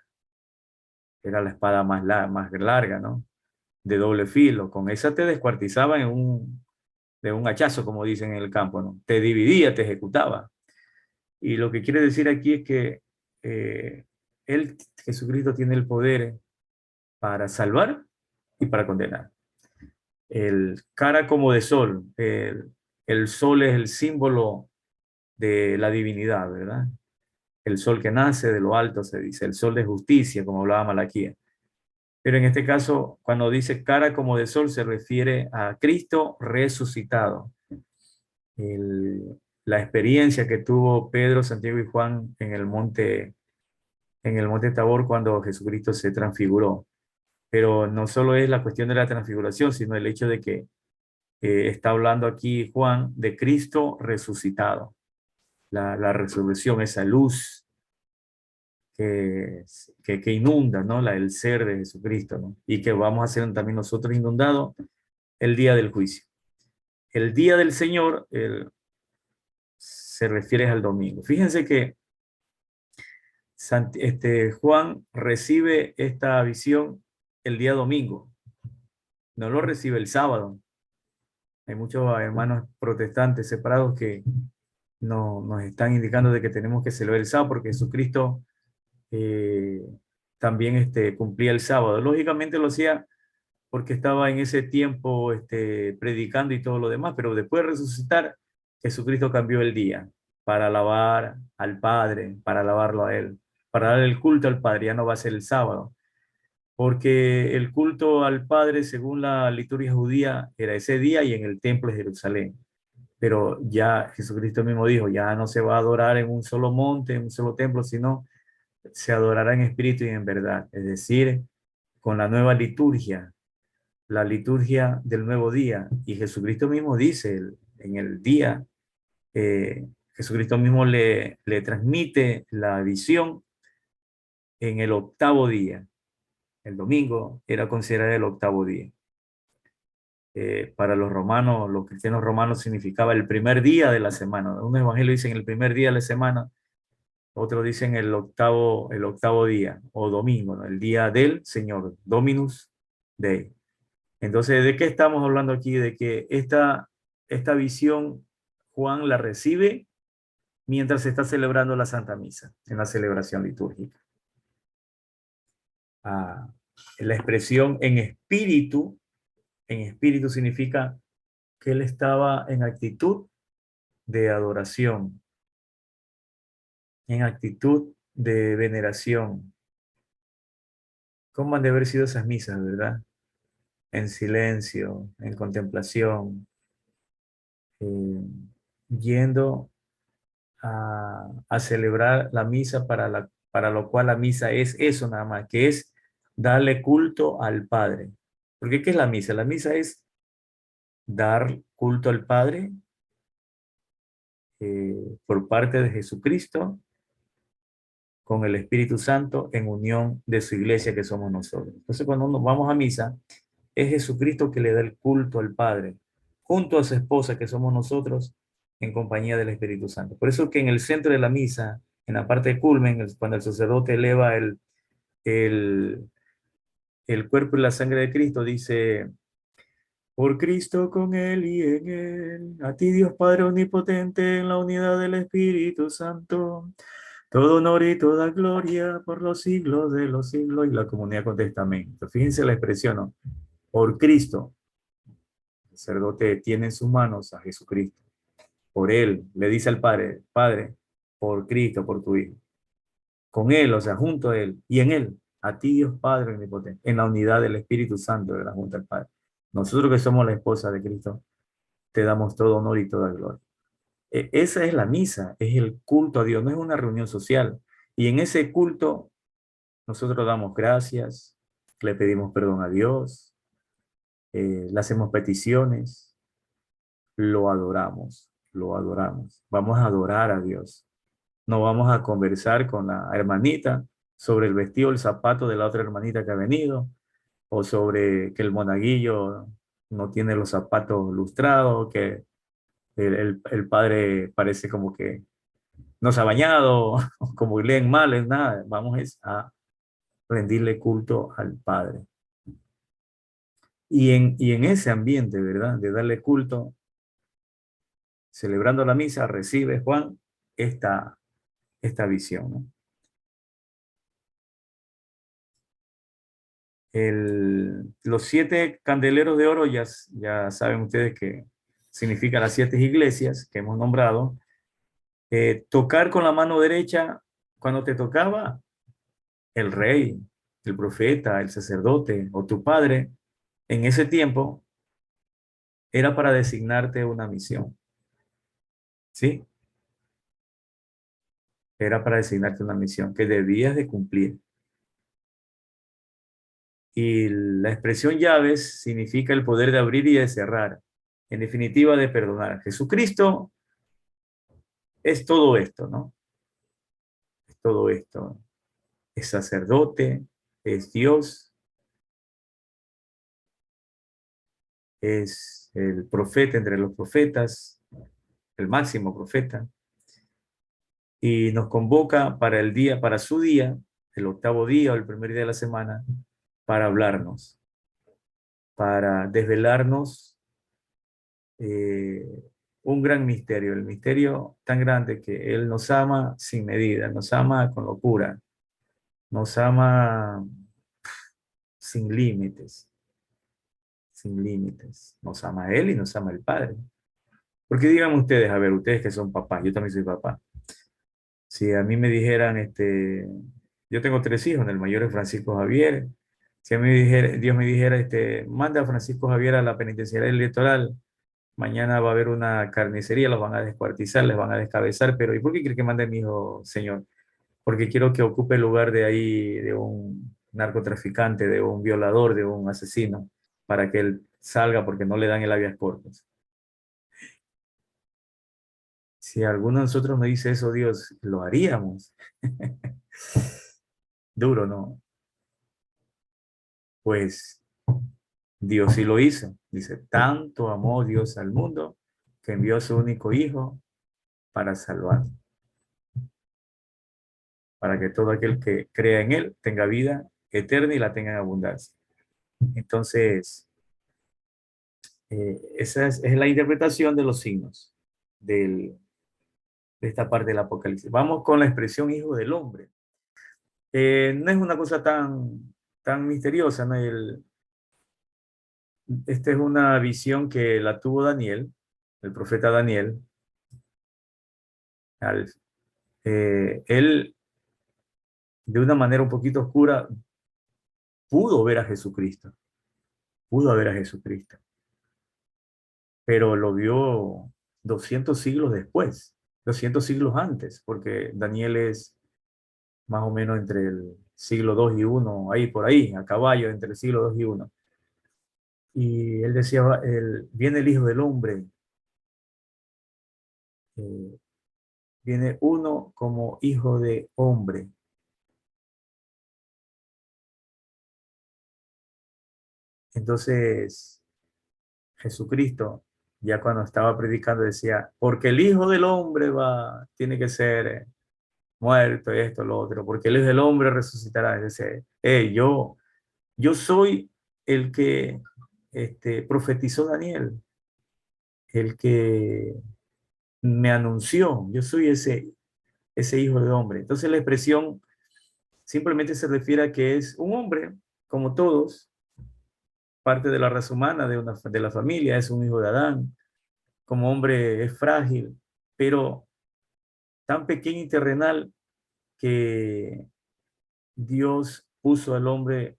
Era la espada más larga, ¿no? De doble filo. Con esa te descuartizaba de un hachazo, como dicen en el campo, ¿no? Te dividía, te ejecutaba. Y lo que quiere decir aquí es que eh, él, Jesucristo, tiene el poder para salvar y para condenar. El cara como de sol, el sol es el símbolo de la divinidad, ¿verdad? El sol que nace de lo alto, se dice, el sol de justicia, como hablaba Malaquía. Pero en este caso, cuando dice cara como de sol, se refiere a Cristo resucitado. La experiencia que tuvo Pedro, Santiago y Juan en el monte Tabor cuando Jesucristo se transfiguró. Pero no solo es la cuestión de la transfiguración, sino el hecho de que está hablando aquí Juan de Cristo resucitado. La resurrección, esa luz que inunda, ¿no? El ser de Jesucristo, ¿no? Y que vamos a ser también nosotros inundados el día del juicio. El día del Señor se refiere al domingo. Fíjense que Juan recibe esta visión el día domingo, no lo recibe el sábado. Hay muchos hermanos protestantes separados que nos están indicando de que tenemos que celebrar el sábado porque Jesucristo eh, también cumplía el sábado. Lógicamente lo hacía porque estaba en ese tiempo predicando y todo lo demás, pero después de resucitar, Jesucristo cambió el día para alabar al Padre, para alabarlo a Él, para dar el culto al Padre, ya no va a ser el sábado, porque el culto al Padre, según la liturgia judía, era ese día y en el templo de Jerusalén. Pero ya Jesucristo mismo dijo, ya no se va a adorar en un solo monte, en un solo templo, sino se adorará en espíritu y en verdad, es decir, con la nueva liturgia, la liturgia del nuevo día. Y Jesucristo mismo dice en el día, Jesucristo mismo le transmite la visión en el octavo día. El domingo era considerado el octavo día. Para los romanos, los cristianos romanos, significaba el primer día de la semana. Un evangelio dicen el primer día de la semana, otros dicen el octavo día o domingo, ¿no? El día del Señor, Dominus Dei. Entonces, ¿de qué estamos hablando aquí? De que esta visión Juan la recibe mientras se está celebrando la Santa Misa, en la celebración litúrgica. Ah, la expresión en espíritu significa que él estaba en actitud de adoración, en actitud de veneración. ¿Cómo han de haber sido esas misas, verdad? En silencio, en contemplación, eh, yendo a celebrar la misa para lo cual la misa es eso nada más, que es darle culto al Padre. Porque ¿qué es la misa? La misa es dar culto al Padre por parte de Jesucristo con el Espíritu Santo en unión de su iglesia que somos nosotros. Entonces cuando nos vamos a misa, es Jesucristo que le da el culto al Padre, junto a su esposa que somos nosotros, en compañía del Espíritu Santo. Por eso que en el centro de la misa, en la parte de culmen, cuando el sacerdote eleva el, el cuerpo y la sangre de Cristo, dice: por Cristo, con Él y en Él, a ti Dios Padre Omnipotente, en la unidad del Espíritu Santo, todo honor y toda gloria por los siglos de los siglos. Y la comunidad contesta amén. Fíjense la expresión, ¿no? Por Cristo. El sacerdote tiene en sus manos a Jesucristo. Por Él, le dice al Padre: Padre, por Cristo, por tu Hijo. Con Él, o sea, junto a Él, y en Él, a ti Dios Padre Omnipotente, en la unidad del Espíritu Santo de la Junta del Padre. Nosotros que somos la esposa de Cristo, te damos todo honor y toda gloria. Esa es la misa, es el culto a Dios, no es una reunión social. Y en ese culto nosotros damos gracias, le pedimos perdón a Dios, le hacemos peticiones, lo adoramos, lo adoramos. Vamos a adorar a Dios. No vamos a conversar con la hermanita sobre el vestido, el zapato de la otra hermanita que ha venido, o sobre que el monaguillo no tiene los zapatos lustrados, que el padre parece como que no se ha bañado, como leen mal, es nada. Vamos a rendirle culto al Padre. Y en ese ambiente, ¿verdad? De darle culto, celebrando la misa, recibe Juan esta visión, ¿no? Los 7 candeleros de oro, ya saben ustedes que significan las 7 iglesias que hemos nombrado. Tocar con la mano derecha, cuando te tocaba el rey, el profeta, el sacerdote o tu padre, en ese tiempo era para designarte una misión, ¿sí? Era para designarte una misión que debías de cumplir. Y la expresión llaves significa el poder de abrir y de cerrar, en definitiva de perdonar. Jesucristo es todo esto, ¿no? Es todo esto. Es sacerdote, es Dios, es el profeta entre los profetas, el máximo profeta, y nos convoca para el día, para su día, el octavo día o el primer día de la semana, para hablarnos, para desvelarnos eh, un gran misterio, el misterio tan grande que Él nos ama sin medida, nos ama con locura, nos ama sin límites, sin límites. Nos ama Él y nos ama el Padre. Porque díganme ustedes, a ver, ustedes que son papás, yo también soy papá. Si a mí me dijeran, yo tengo 3 hijos, el mayor es Francisco Javier. Si a mí Dios me dijera, manda a Francisco Javier a la penitenciaría electoral, mañana va a haber una carnicería, los van a descuartizar, les van a descabezar, pero ¿y por qué quiere que mande a mi hijo, señor? Porque quiero que ocupe el lugar de ahí, de un narcotraficante, de un violador, de un asesino, para que él salga porque no le dan el habeas corpus. Si alguno de nosotros nos dice eso, Dios, lo haríamos. Duro, ¿no? Pues Dios sí lo hizo. Dice, tanto amó Dios al mundo que envió a su único hijo para salvar, para que todo aquel que crea en él tenga vida eterna y la tenga en abundancia. Entonces, esa es la interpretación de los signos de esta parte del Apocalipsis. Vamos con la expresión hijo del hombre. No es una cosa tan misteriosa, ¿no? Esta es una visión que la tuvo Daniel, el profeta Daniel. Él, de una manera un poquito oscura, pudo ver a Jesucristo, pudo ver a Jesucristo, pero lo vio 200 siglos después, 200 siglos antes, porque Daniel es más o menos entre el siglo 2 y uno, ahí por ahí, a caballo entre el siglo 2 y uno. Y él decía, viene el Hijo del Hombre, eh, viene uno como Hijo de Hombre. Entonces, Jesucristo, ya cuando estaba predicando, decía, porque el Hijo del Hombre tiene que ser muerto, esto, lo otro, porque el Hijo del Hombre resucitará. Dice, yo soy el que profetizó Daniel, el que me anunció, yo soy ese Hijo de Hombre. Entonces la expresión simplemente se refiere a que es un hombre, como todos, parte de la raza humana, de la familia, es un hijo de Adán. Como hombre es frágil, pero tan pequeño y terrenal que Dios puso al hombre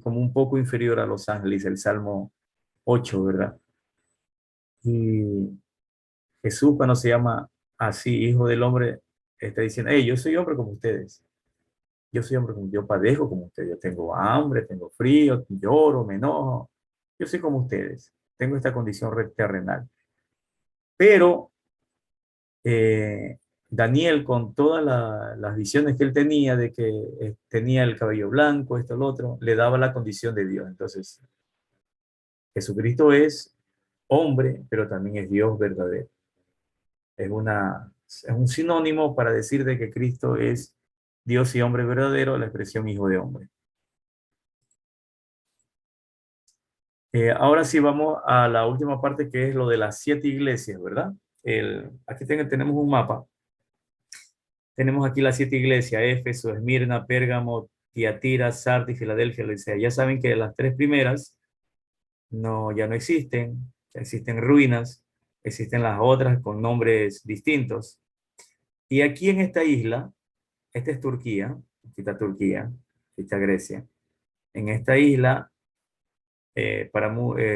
como un poco inferior a los ángeles, el Salmo 8, ¿verdad? Y Jesús, cuando se llama así, hijo del hombre, está diciendo, hey, yo soy hombre como ustedes. Yo soy hombre como yo padezco como ustedes. Yo tengo hambre, tengo frío, lloro, me enojo. Yo soy como ustedes. Tengo esta condición terrenal. Pero eh, Daniel, con todas las visiones que él tenía de que tenía el cabello blanco, esto, lo otro, le daba la condición de Dios. Entonces, Jesucristo es hombre, pero también es Dios verdadero. Es un sinónimo para decir de que Cristo es Dios y hombre verdadero, la expresión hijo de hombre. Ahora sí vamos a la última parte que es lo de las 7 iglesias, ¿verdad? Aquí tenemos un mapa. Tenemos aquí las 7 iglesias: Éfeso, Esmirna, Pérgamo, Tiatira, Sardis, Filadelfia, Laodicea. Ya saben que las 3 primeras ya no existen, ya existen ruinas, existen las otras con nombres distintos. Y aquí en esta isla, esta es Turquía, aquí está Turquía, aquí está Grecia. En esta isla,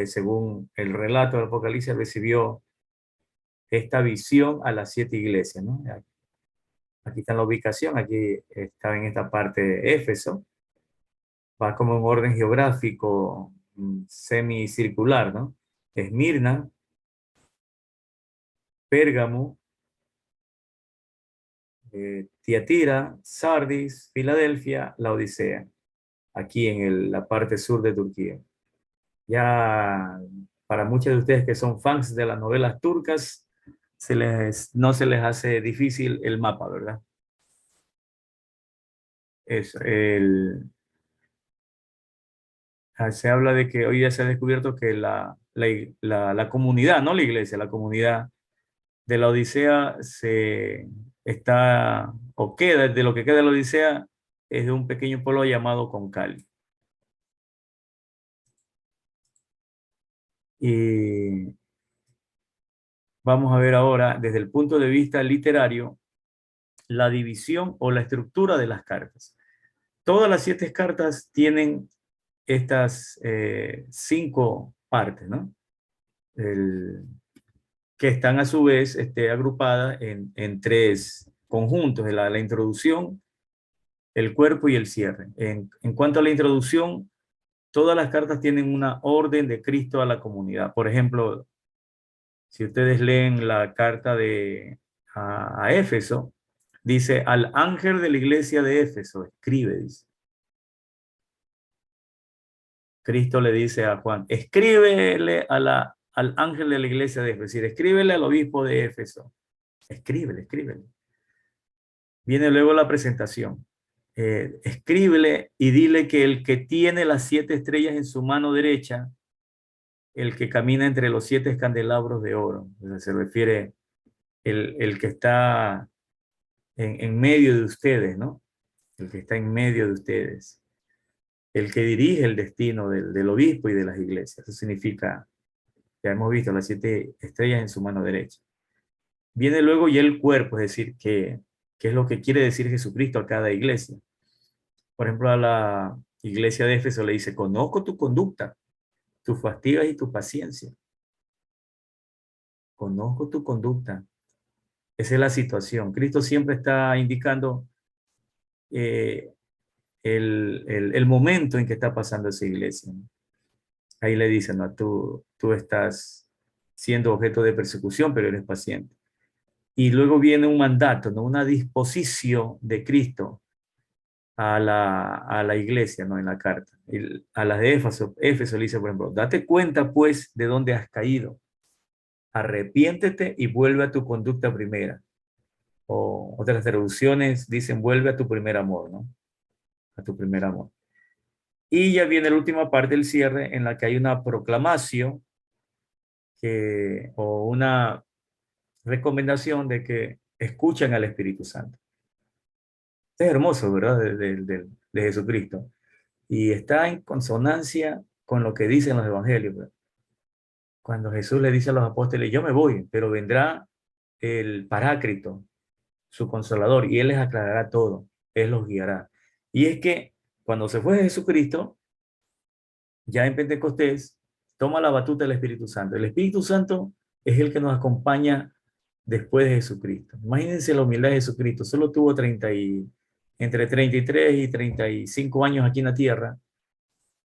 según el relato del Apocalipsis, recibió esta visión a las 7 iglesias, ¿no? Aquí está la ubicación, aquí está en esta parte de Éfeso, va como en orden geográfico semicircular, ¿no? Esmirna, Pérgamo, Tiatira, Sardis, Filadelfia, Laodicea, aquí en la parte sur de Turquía. Ya para muchos de ustedes que son fans de las novelas turcas, no se les hace difícil el mapa, ¿verdad? Es se habla de que hoy ya se ha descubierto que la comunidad, no la iglesia, la comunidad de la Odisea o queda, de lo que queda de la Odisea, es de un pequeño pueblo llamado Concali. Y vamos a ver ahora, desde el punto de vista literario, la división o la estructura de las cartas. Todas las 7 cartas tienen estas 5 partes, ¿no? Que están a su vez agrupadas en 3 conjuntos: la introducción, el cuerpo y el cierre. En cuanto a la introducción, todas las cartas tienen una orden de Cristo a la comunidad. Por ejemplo, si ustedes leen la carta a Éfeso, dice: al ángel de la iglesia de Éfeso, escribe, dice. Cristo le dice a Juan, escríbele al ángel de la iglesia de Éfeso, es decir, escríbele al obispo de Éfeso, escríbele. Viene luego la presentación. Escríbele y dile que el que tiene las 7 estrellas en su mano derecha, el que camina entre los 7 candelabros de oro, o sea, se refiere el que está en medio de ustedes, ¿no? El que está en medio de ustedes, el que dirige el destino del obispo y de las iglesias. Eso significa, ya hemos visto, las 7 estrellas en su mano derecha. Viene luego ya el cuerpo, es decir, que es lo que quiere decir Jesucristo a cada iglesia. Por ejemplo, a la iglesia de Éfeso le dice, conozco tu conducta, tus fatigas y tu paciencia. Conozco tu conducta. Esa es la situación. Cristo siempre está indicando eh, el momento en que está pasando esa iglesia. Ahí le dicen, no, tú estás siendo objeto de persecución, pero eres paciente. Y luego viene un mandato, ¿no? Una disposición de Cristo a la iglesia, ¿no? En la carta. A las de Éfeso le dice, por ejemplo, date cuenta pues de dónde has caído. Arrepiéntete y vuelve a tu conducta primera. O otras traducciones dicen, vuelve a tu primer amor, ¿no? A tu primer amor. Y ya viene la última parte, el cierre, en la que hay una proclamación o una recomendación de que escuchen al Espíritu Santo. Es hermoso, ¿verdad? De Jesucristo. Y está en consonancia con lo que dicen los evangelios, ¿verdad? Cuando Jesús le dice a los apóstoles, yo me voy, pero vendrá el Paráclito, su consolador, y Él les aclarará todo, Él los guiará. Y es que cuando se fue Jesucristo, ya en Pentecostés, toma la batuta del Espíritu Santo. El Espíritu Santo es el que nos acompaña después de Jesucristo. Imagínense la humildad de Jesucristo. Solo tuvo entre 33 y 35 años aquí en la tierra,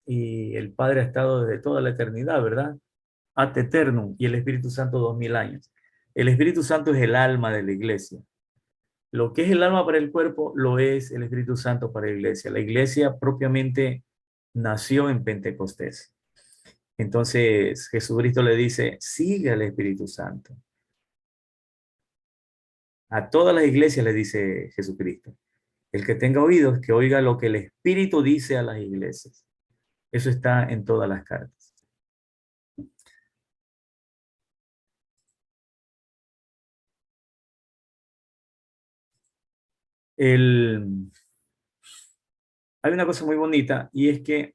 y el Padre ha estado desde toda la eternidad, ¿verdad? Ad eternum, y el Espíritu Santo 2000 años. El Espíritu Santo es el alma de la iglesia. Lo que es el alma para el cuerpo, lo es el Espíritu Santo para la iglesia. La iglesia propiamente nació en Pentecostés. Entonces Jesucristo le dice, sigue al Espíritu Santo. A todas las iglesias le dice Jesucristo. El que tenga oídos, que oiga lo que el Espíritu dice a las iglesias. Eso está en todas las cartas. Hay una cosa muy bonita, y es que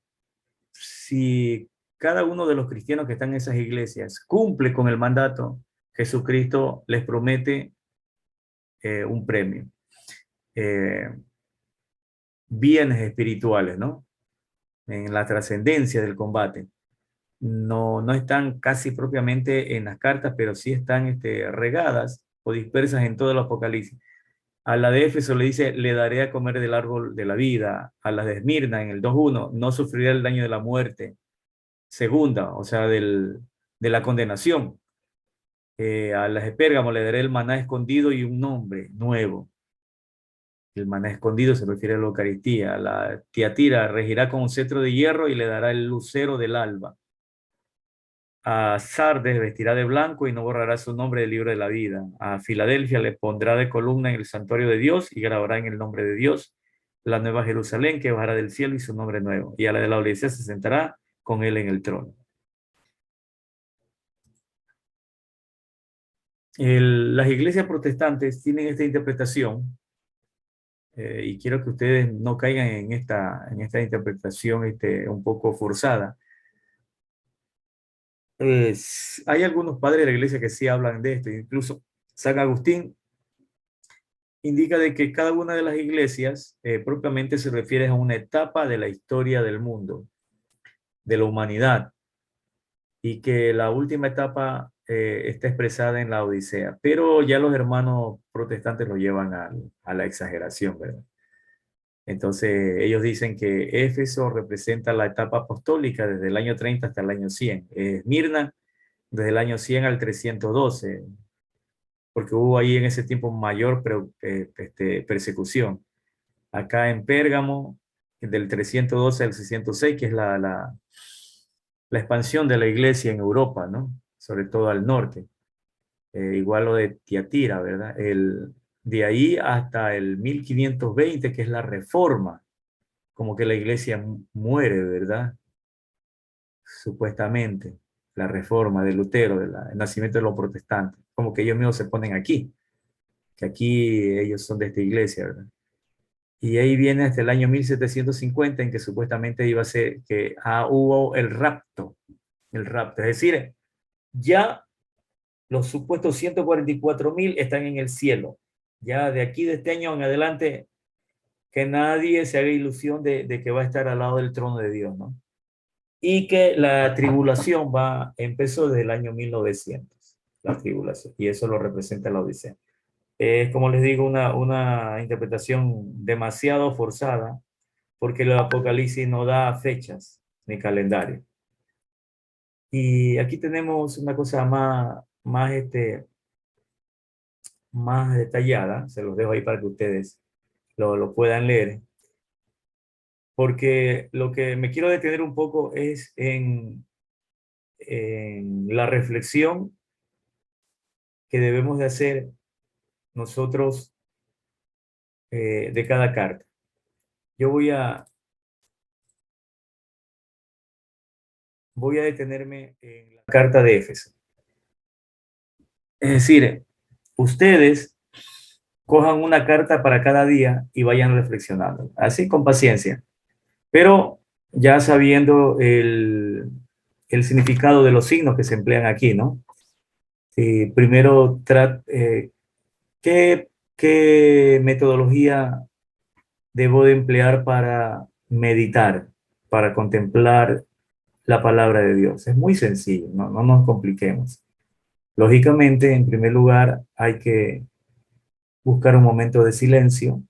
si cada uno de los cristianos que están en esas iglesias cumple con el mandato, Jesucristo les promete un premio, eh, bienes espirituales, ¿no? En la trascendencia del combate. No están casi propiamente en las cartas, pero sí están regadas o dispersas en todo el Apocalipsis. A la de Éfeso le dice, le daré a comer del árbol de la vida. A la de Esmirna, en el 2:1, no sufrirá el daño de la muerte segunda, o sea, de la condenación. A las de Pérgamo le daré el maná escondido y un nombre nuevo. El maná escondido se refiere a la Eucaristía. A la Tiatira regirá con un cetro de hierro y le dará el lucero del alba. A Sardes vestirá de blanco y no borrará su nombre del libro de la vida. A Filadelfia le pondrá de columna en el santuario de Dios y grabará en el nombre de Dios la nueva Jerusalén que bajará del cielo y su nombre nuevo. Y a la de la Odisea se sentará con él en el trono. Las iglesias protestantes tienen esta interpretación, y quiero que ustedes no caigan en esta interpretación un poco forzada. Hay algunos padres de la iglesia que sí hablan de esto, incluso San Agustín indica de que cada una de las iglesias propiamente se refiere a una etapa de la historia del mundo, de la humanidad, y que la última etapa está expresada en la Odisea, pero ya los hermanos protestantes lo llevan a la exageración, ¿verdad? Entonces ellos dicen que Éfeso representa la etapa apostólica desde el año 30 hasta el año 100, Esmirna desde el año 100 al 312, porque hubo ahí en ese tiempo mayor persecución. Acá en Pérgamo, del 312 al 606, que es la expansión de la iglesia en Europa, ¿no? Sobre todo al norte. Igual lo de Tiatira, ¿verdad? De ahí hasta el 1520, que es la reforma, como que la iglesia muere, ¿verdad? Supuestamente, la reforma de Lutero, el nacimiento de los protestantes, como que ellos mismos se ponen aquí, que aquí ellos son de esta iglesia, ¿verdad? Y ahí viene hasta el año 1750 en que supuestamente iba a ser que hubo el rapto, es decir, ya los supuestos 144.000 están en el cielo. Ya de aquí, de este año en adelante, que nadie se haga ilusión de que va a estar al lado del trono de Dios, ¿no? Y que la tribulación empezó desde el año 1900, la tribulación, y eso lo representa la Odisea. Es, como les digo, una interpretación demasiado forzada, porque el Apocalipsis no da fechas ni calendario. Y aquí tenemos una cosa más detallada, se los dejo ahí para que ustedes lo puedan leer, porque lo que me quiero detener un poco es en la reflexión que debemos de hacer nosotros de cada carta. Yo voy a detenerme en la carta de Éfeso. Es decir, ustedes cojan una carta para cada día y vayan reflexionando, así con paciencia, pero ya sabiendo el significado de los signos que se emplean aquí, ¿no? Primero, ¿qué metodología debo de emplear para meditar, para contemplar la palabra de Dios? Es muy sencillo, no nos compliquemos. Lógicamente, en primer lugar, hay que buscar un momento de silencio,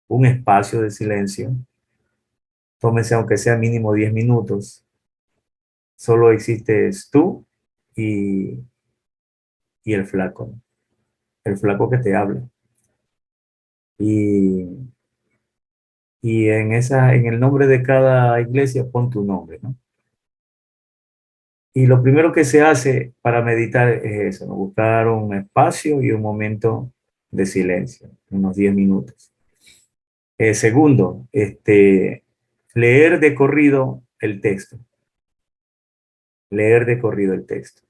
un espacio de silencio. Tómese aunque sea mínimo 10 minutos. Solo existes tú y, y el flaco, ¿no? El flaco que te habla. Y, y en el nombre de cada iglesia pon tu nombre, ¿no? Y lo primero que se hace para meditar es eso, ¿no? Buscar un espacio y un momento de silencio, unos 10 minutos. Segundo, leer de corrido el texto. Leer de corrido el texto.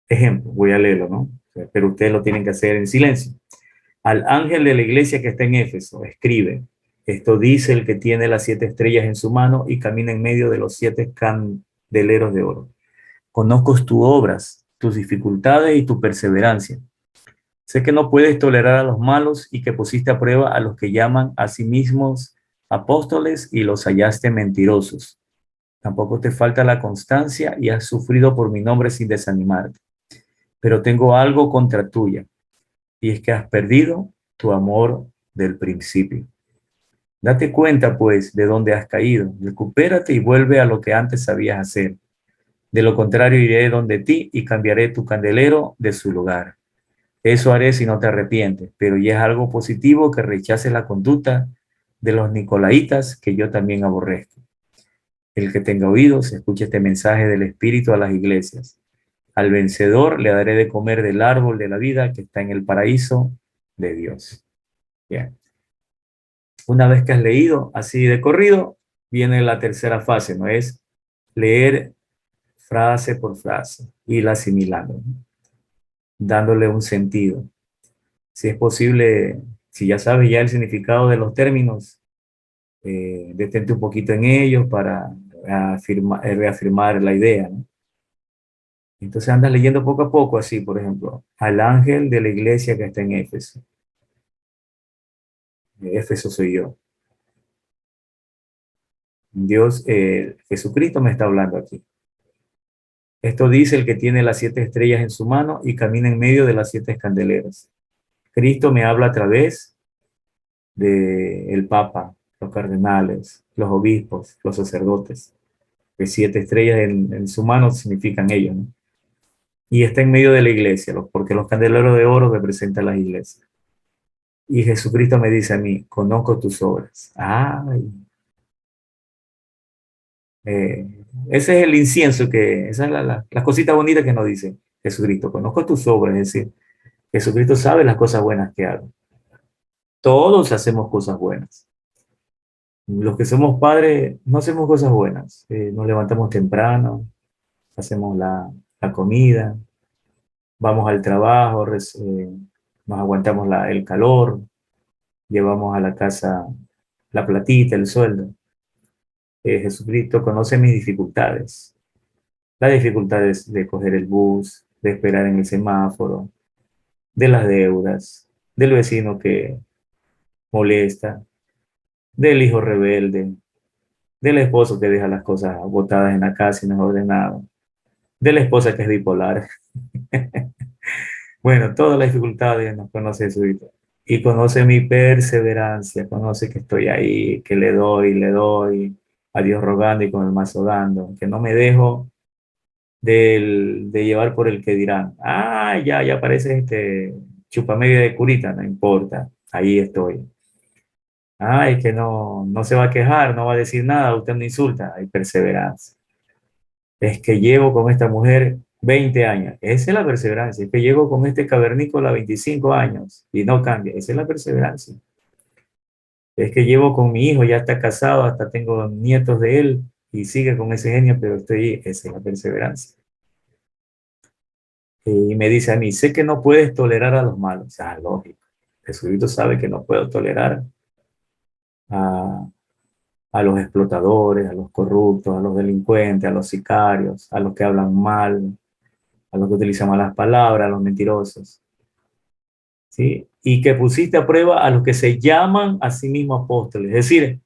Ejemplo, voy a leerlo, ¿no? Pero ustedes lo tienen que hacer en silencio. Al ángel de la iglesia que está en Éfeso, escribe: esto dice el que tiene las 7 estrellas en su mano y camina en medio de los 7 candeleros de oro. Conozco tus obras, tus dificultades y tu perseverancia. Sé que no puedes tolerar a los malos y que pusiste a prueba a los que llaman a sí mismos apóstoles y los hallaste mentirosos. Tampoco te falta la constancia y has sufrido por mi nombre sin desanimarte. Pero tengo algo contra tuya, y es que has perdido tu amor del principio. Date cuenta, pues, de dónde has caído. Recupérate y vuelve a lo que antes sabías hacer. De lo contrario, iré donde ti y cambiaré tu candelero de su lugar. Eso haré si no te arrepientes, pero ya es algo positivo que rechaces la conducta de los nicolaitas, que yo también aborrezco. El que tenga oídos, escuche este mensaje del Espíritu a las iglesias. Al vencedor le daré de comer del árbol de la vida que está en el paraíso de Dios. Bien. Una vez que has leído así de corrido, viene la tercera fase, ¿no? Es leer frase por frase, ir asimilando, ¿no? Dándole un sentido. Si es posible, si ya sabes ya el significado de los términos, detente un poquito en ellos para reafirmar la idea, ¿no? Entonces andas leyendo poco a poco, así, por ejemplo, al ángel de la iglesia que está en Éfeso. Éfeso soy yo. Dios, Jesucristo me está hablando aquí. Esto dice el que tiene las 7 estrellas en su mano y camina en medio de las 7 candeleras. Cristo me habla a través del Papa, los cardenales, los obispos, los sacerdotes. Que 7 estrellas en su mano significan ellos, ¿no? Y está en medio de la iglesia, porque los candeleros de oro representan las iglesias. Y Jesucristo me dice a mí, conozco tus obras. Ay, ese es el incienso esa es la cosita bonita que nos dice Jesucristo. Conozco tus obras, es decir, Jesucristo sabe las cosas buenas que hago. Todos hacemos cosas buenas. Los que somos padres no hacemos cosas buenas. Nos levantamos temprano, hacemos la comida, vamos al trabajo, nos aguantamos el calor, llevamos a la casa la platita, el sueldo. Jesucristo conoce mis dificultades, las dificultades de coger el bus, de esperar en el semáforo, de las deudas, del vecino que molesta, del hijo rebelde, del esposo que deja las cosas botadas en la casa y no es ordenado, de la esposa que es bipolar. Bueno, todas las dificultades nos conoce Jesucristo. Y conoce mi perseverancia, conoce que estoy ahí, que le doy, a Dios rogando y con el mazo dando, que no me dejo de llevar por el que dirán, ah, ya parece chupamedia de curita, no importa, ahí estoy. Ay, que no se va a quejar, no va a decir nada, usted me insulta, hay perseverancia. Es que llevo con esta mujer 20 años, esa es la perseverancia. Es que llevo con este cavernícola 25 años y no cambia, esa es la perseverancia. Es que llevo con mi hijo, ya está casado, hasta tengo nietos de él y sigue con ese genio, pero esa es la perseverancia. Y me dice a mí, sé que no puedes tolerar a los malos. Ah, lógico. Jesucristo sabe que no puedo tolerar a, a los explotadores, a los corruptos, a los delincuentes, a los sicarios, a los que hablan mal, a los que utilizan malas palabras, a los mentirosos. ¿Sí? Y que pusiste a prueba a los que se llaman a sí mismos apóstoles. Es decir,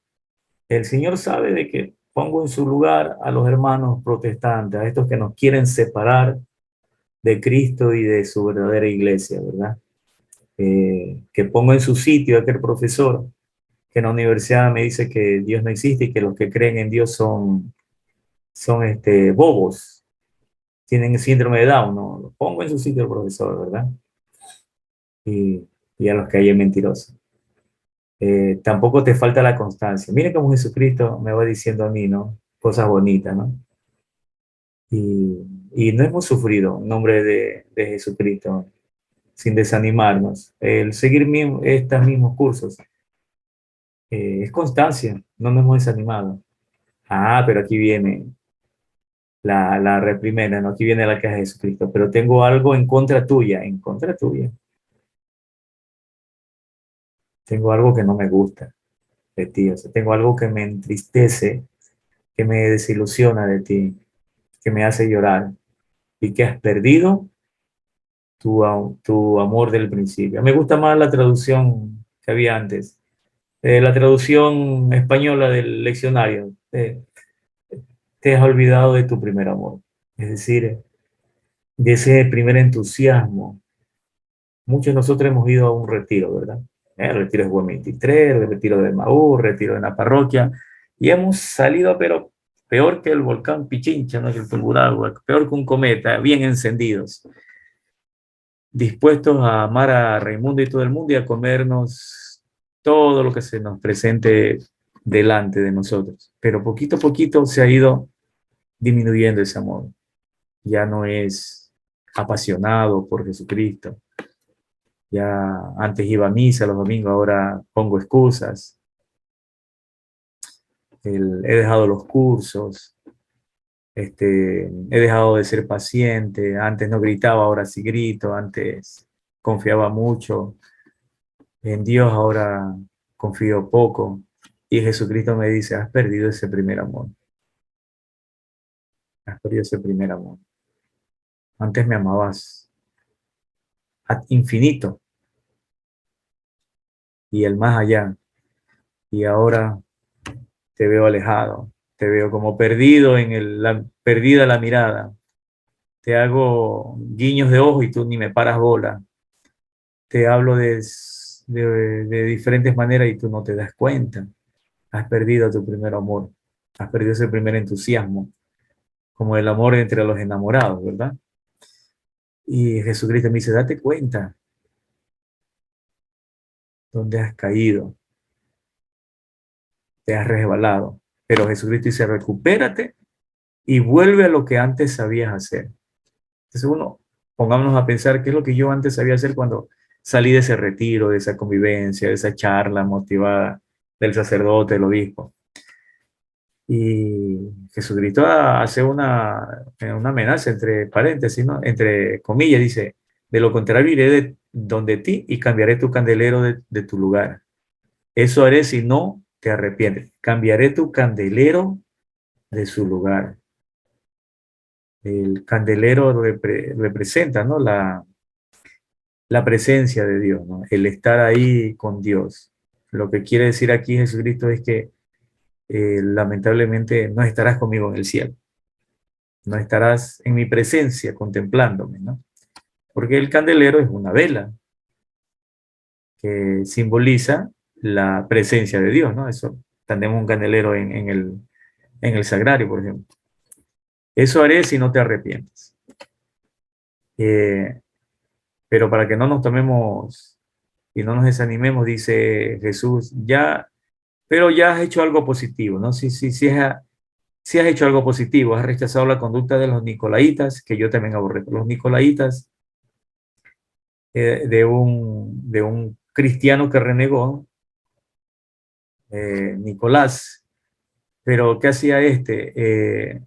el Señor sabe de que pongo en su lugar a los hermanos protestantes, a estos que nos quieren separar de Cristo y de su verdadera iglesia, ¿verdad? Que pongo en su sitio a aquel profesor que en la universidad me dice que Dios no existe y que los que creen en Dios son bobos, tienen síndrome de Down, ¿no? Lo pongo en su sitio el profesor, ¿verdad? Y, y a los que hay es mentiroso. Tampoco te falta la constancia. Mire cómo Jesucristo me va diciendo a mí, ¿no? Cosas bonitas, ¿no? Y no hemos sufrido en nombre de Jesucristo sin desanimarnos. El seguir estos mismos cursos es constancia, no nos hemos desanimado. Ah, pero aquí viene la reprimenda, ¿no? Aquí viene la queja de Jesucristo, pero tengo algo en contra tuya, en contra tuya. Tengo algo que no me gusta de ti, o sea, tengo algo que me entristece, que me desilusiona de ti, que me hace llorar y que has perdido tu amor del principio. Me gusta más la traducción que había antes, la traducción española del leccionario. Te has olvidado de tu primer amor, es decir, de ese primer entusiasmo. Muchos de nosotros hemos ido a un retiro, ¿verdad? El retiro de Buen 23, el retiro de Maú, el retiro de la parroquia, y hemos salido, pero peor que el volcán Pichincha, ¿no? Que el Tungurahua, peor que un cometa, bien encendidos, dispuestos a amar a Raimundo y todo el mundo y a comernos todo lo que se nos presente delante de nosotros. Pero poquito a poquito se ha ido disminuyendo ese amor. Ya no es apasionado por Jesucristo. Ya antes iba a misa los domingos, ahora pongo excusas. He dejado los cursos. He dejado de ser paciente. Antes no gritaba, ahora sí grito. Antes confiaba mucho en Dios, ahora confío poco. Y Jesucristo me dice, has perdido ese primer amor. Has perdido ese primer amor. Antes me amabas ad infinito y el más allá. Y ahora te veo alejado. Te veo como perdido perdida la mirada. Te hago guiños de ojo y tú ni me paras bola. Te hablo de diferentes maneras y tú no te das cuenta. Has perdido tu primer amor. Has perdido ese primer entusiasmo, como el amor entre los enamorados, ¿verdad? Y Jesucristo me dice, date cuenta, donde has caído, te has resbalado. Pero Jesucristo dice, recupérate y vuelve a lo que antes sabías hacer. Entonces pongámonos a pensar qué es lo que yo antes sabía hacer cuando salí de ese retiro, de esa convivencia, de esa charla motivada del sacerdote, del obispo. Y Jesucristo hace una amenaza entre paréntesis, ¿no? Entre comillas, dice, de lo contrario iré de donde ti y cambiaré tu candelero de tu lugar. Eso haré si no te arrepientes. Cambiaré tu candelero de su lugar. El candelero representa, ¿no? La presencia de Dios, ¿no? El estar ahí con Dios. Lo que quiere decir aquí Jesucristo es que lamentablemente no estarás conmigo en el cielo. No estarás en mi presencia contemplándome, ¿no? Porque el candelero es una vela que simboliza la presencia de Dios, ¿no? Eso, tenemos un candelero en el sagrario, por ejemplo. Eso haré si no te arrepientes. Pero para que no nos tomemos y no nos desanimemos, dice Jesús, pero ya has hecho algo positivo, ¿no? Si has hecho algo positivo, has rechazado la conducta de los nicolaitas, que yo también aborrezco. Los nicolaitas, de un cristiano que renegó, Nicolás, pero ¿qué hacía este?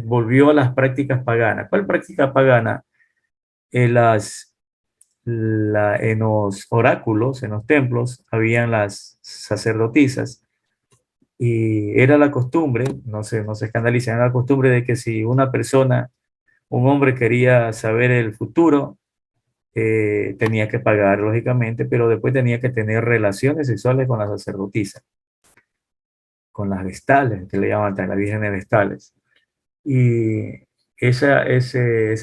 Volvió a las prácticas paganas. ¿Cuál práctica pagana? En los oráculos, en los templos, habían las sacerdotisas y era la costumbre, no se escandalicen, era la costumbre de que si un hombre quería saber el futuro, tenía que pagar, lógicamente, pero después tenía que tener relaciones sexuales con las sacerdotisas, con las vestales, que le llaman las vírgenes vestales. Y esa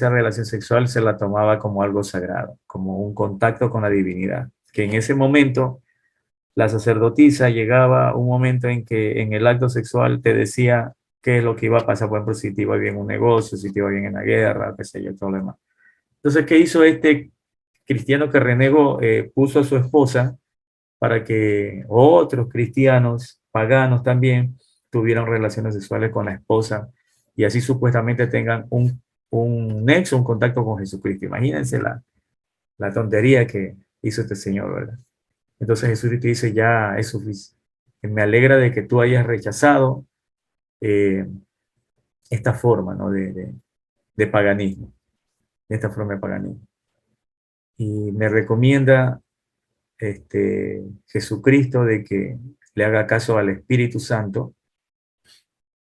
relación sexual se la tomaba como algo sagrado, como un contacto con la divinidad, que en ese momento la sacerdotisa llegaba un momento en que en el acto sexual te decía qué es lo que iba a pasar, por ejemplo, si te iba bien en un negocio, si te iba bien en la guerra, qué sé yo, todo lo demás. Entonces, ¿qué hizo este cristiano que renegó? Puso a su esposa para que otros cristianos paganos también tuvieran relaciones sexuales con la esposa y así supuestamente tengan un nexo, un contacto con Jesucristo. Imagínense la tontería que hizo este señor, ¿verdad? Entonces Jesucristo dice, ya es suficiente. Me alegra de que tú hayas rechazado eh, esta forma, ¿no? de paganismo, esta forma de paganismo. Y me recomienda Jesucristo de que le haga caso al Espíritu Santo,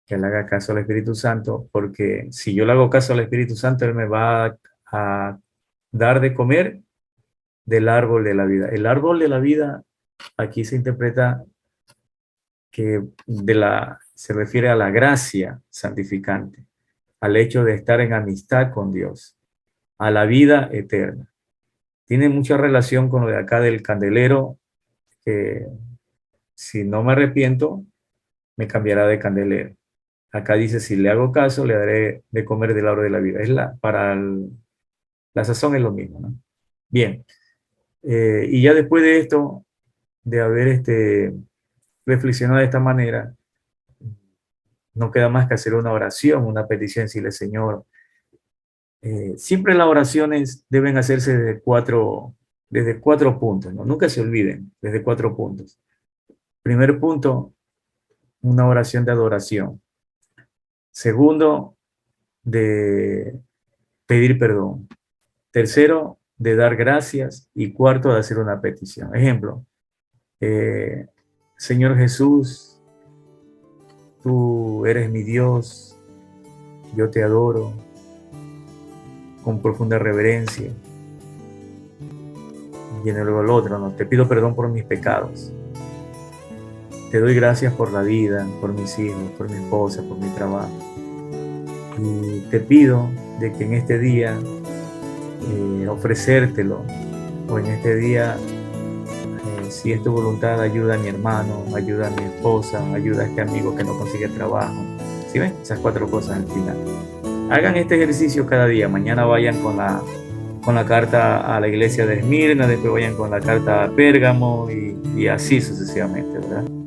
que le haga caso al Espíritu Santo, porque si yo le hago caso al Espíritu Santo, Él me va a dar de comer del árbol de la vida. El árbol de la vida aquí se interpreta que se refiere a la gracia santificante, al hecho de estar en amistad con Dios, a la vida eterna. Tiene mucha relación con lo de acá del candelero, que si no me arrepiento, me cambiará de candelero. Acá dice, si le hago caso, le daré de comer del árbol de la vida. La sazón es lo mismo, ¿no? Bien. Y ya después de esto, de haber reflexionado de esta manera, no queda más que hacer una oración, una petición, decirle, Señor, siempre las oraciones deben hacerse desde cuatro puntos, ¿no? Nunca se olviden, desde 4 puntos. Primer punto, una oración de adoración. Segundo, de pedir perdón. Tercero, de dar gracias. Y cuarto, de hacer una petición. Ejemplo, Señor Jesús, tú eres mi Dios, yo te adoro con profunda reverencia. Y luego el otro, ¿no? Te pido perdón por mis pecados. Te doy gracias por la vida, por mis hijos, por mi esposa, por mi trabajo. Y te pido de que en este día ofrecértelo, o en este día, si es tu voluntad, ayuda a mi hermano, ayuda a mi esposa, ayuda a este amigo que no consigue trabajo. ¿Sí ven? Esas 4 cosas al final. Hagan este ejercicio cada día. Mañana vayan con con la carta a la iglesia de Esmirna, después vayan con la carta a Pérgamo y así sucesivamente, ¿verdad?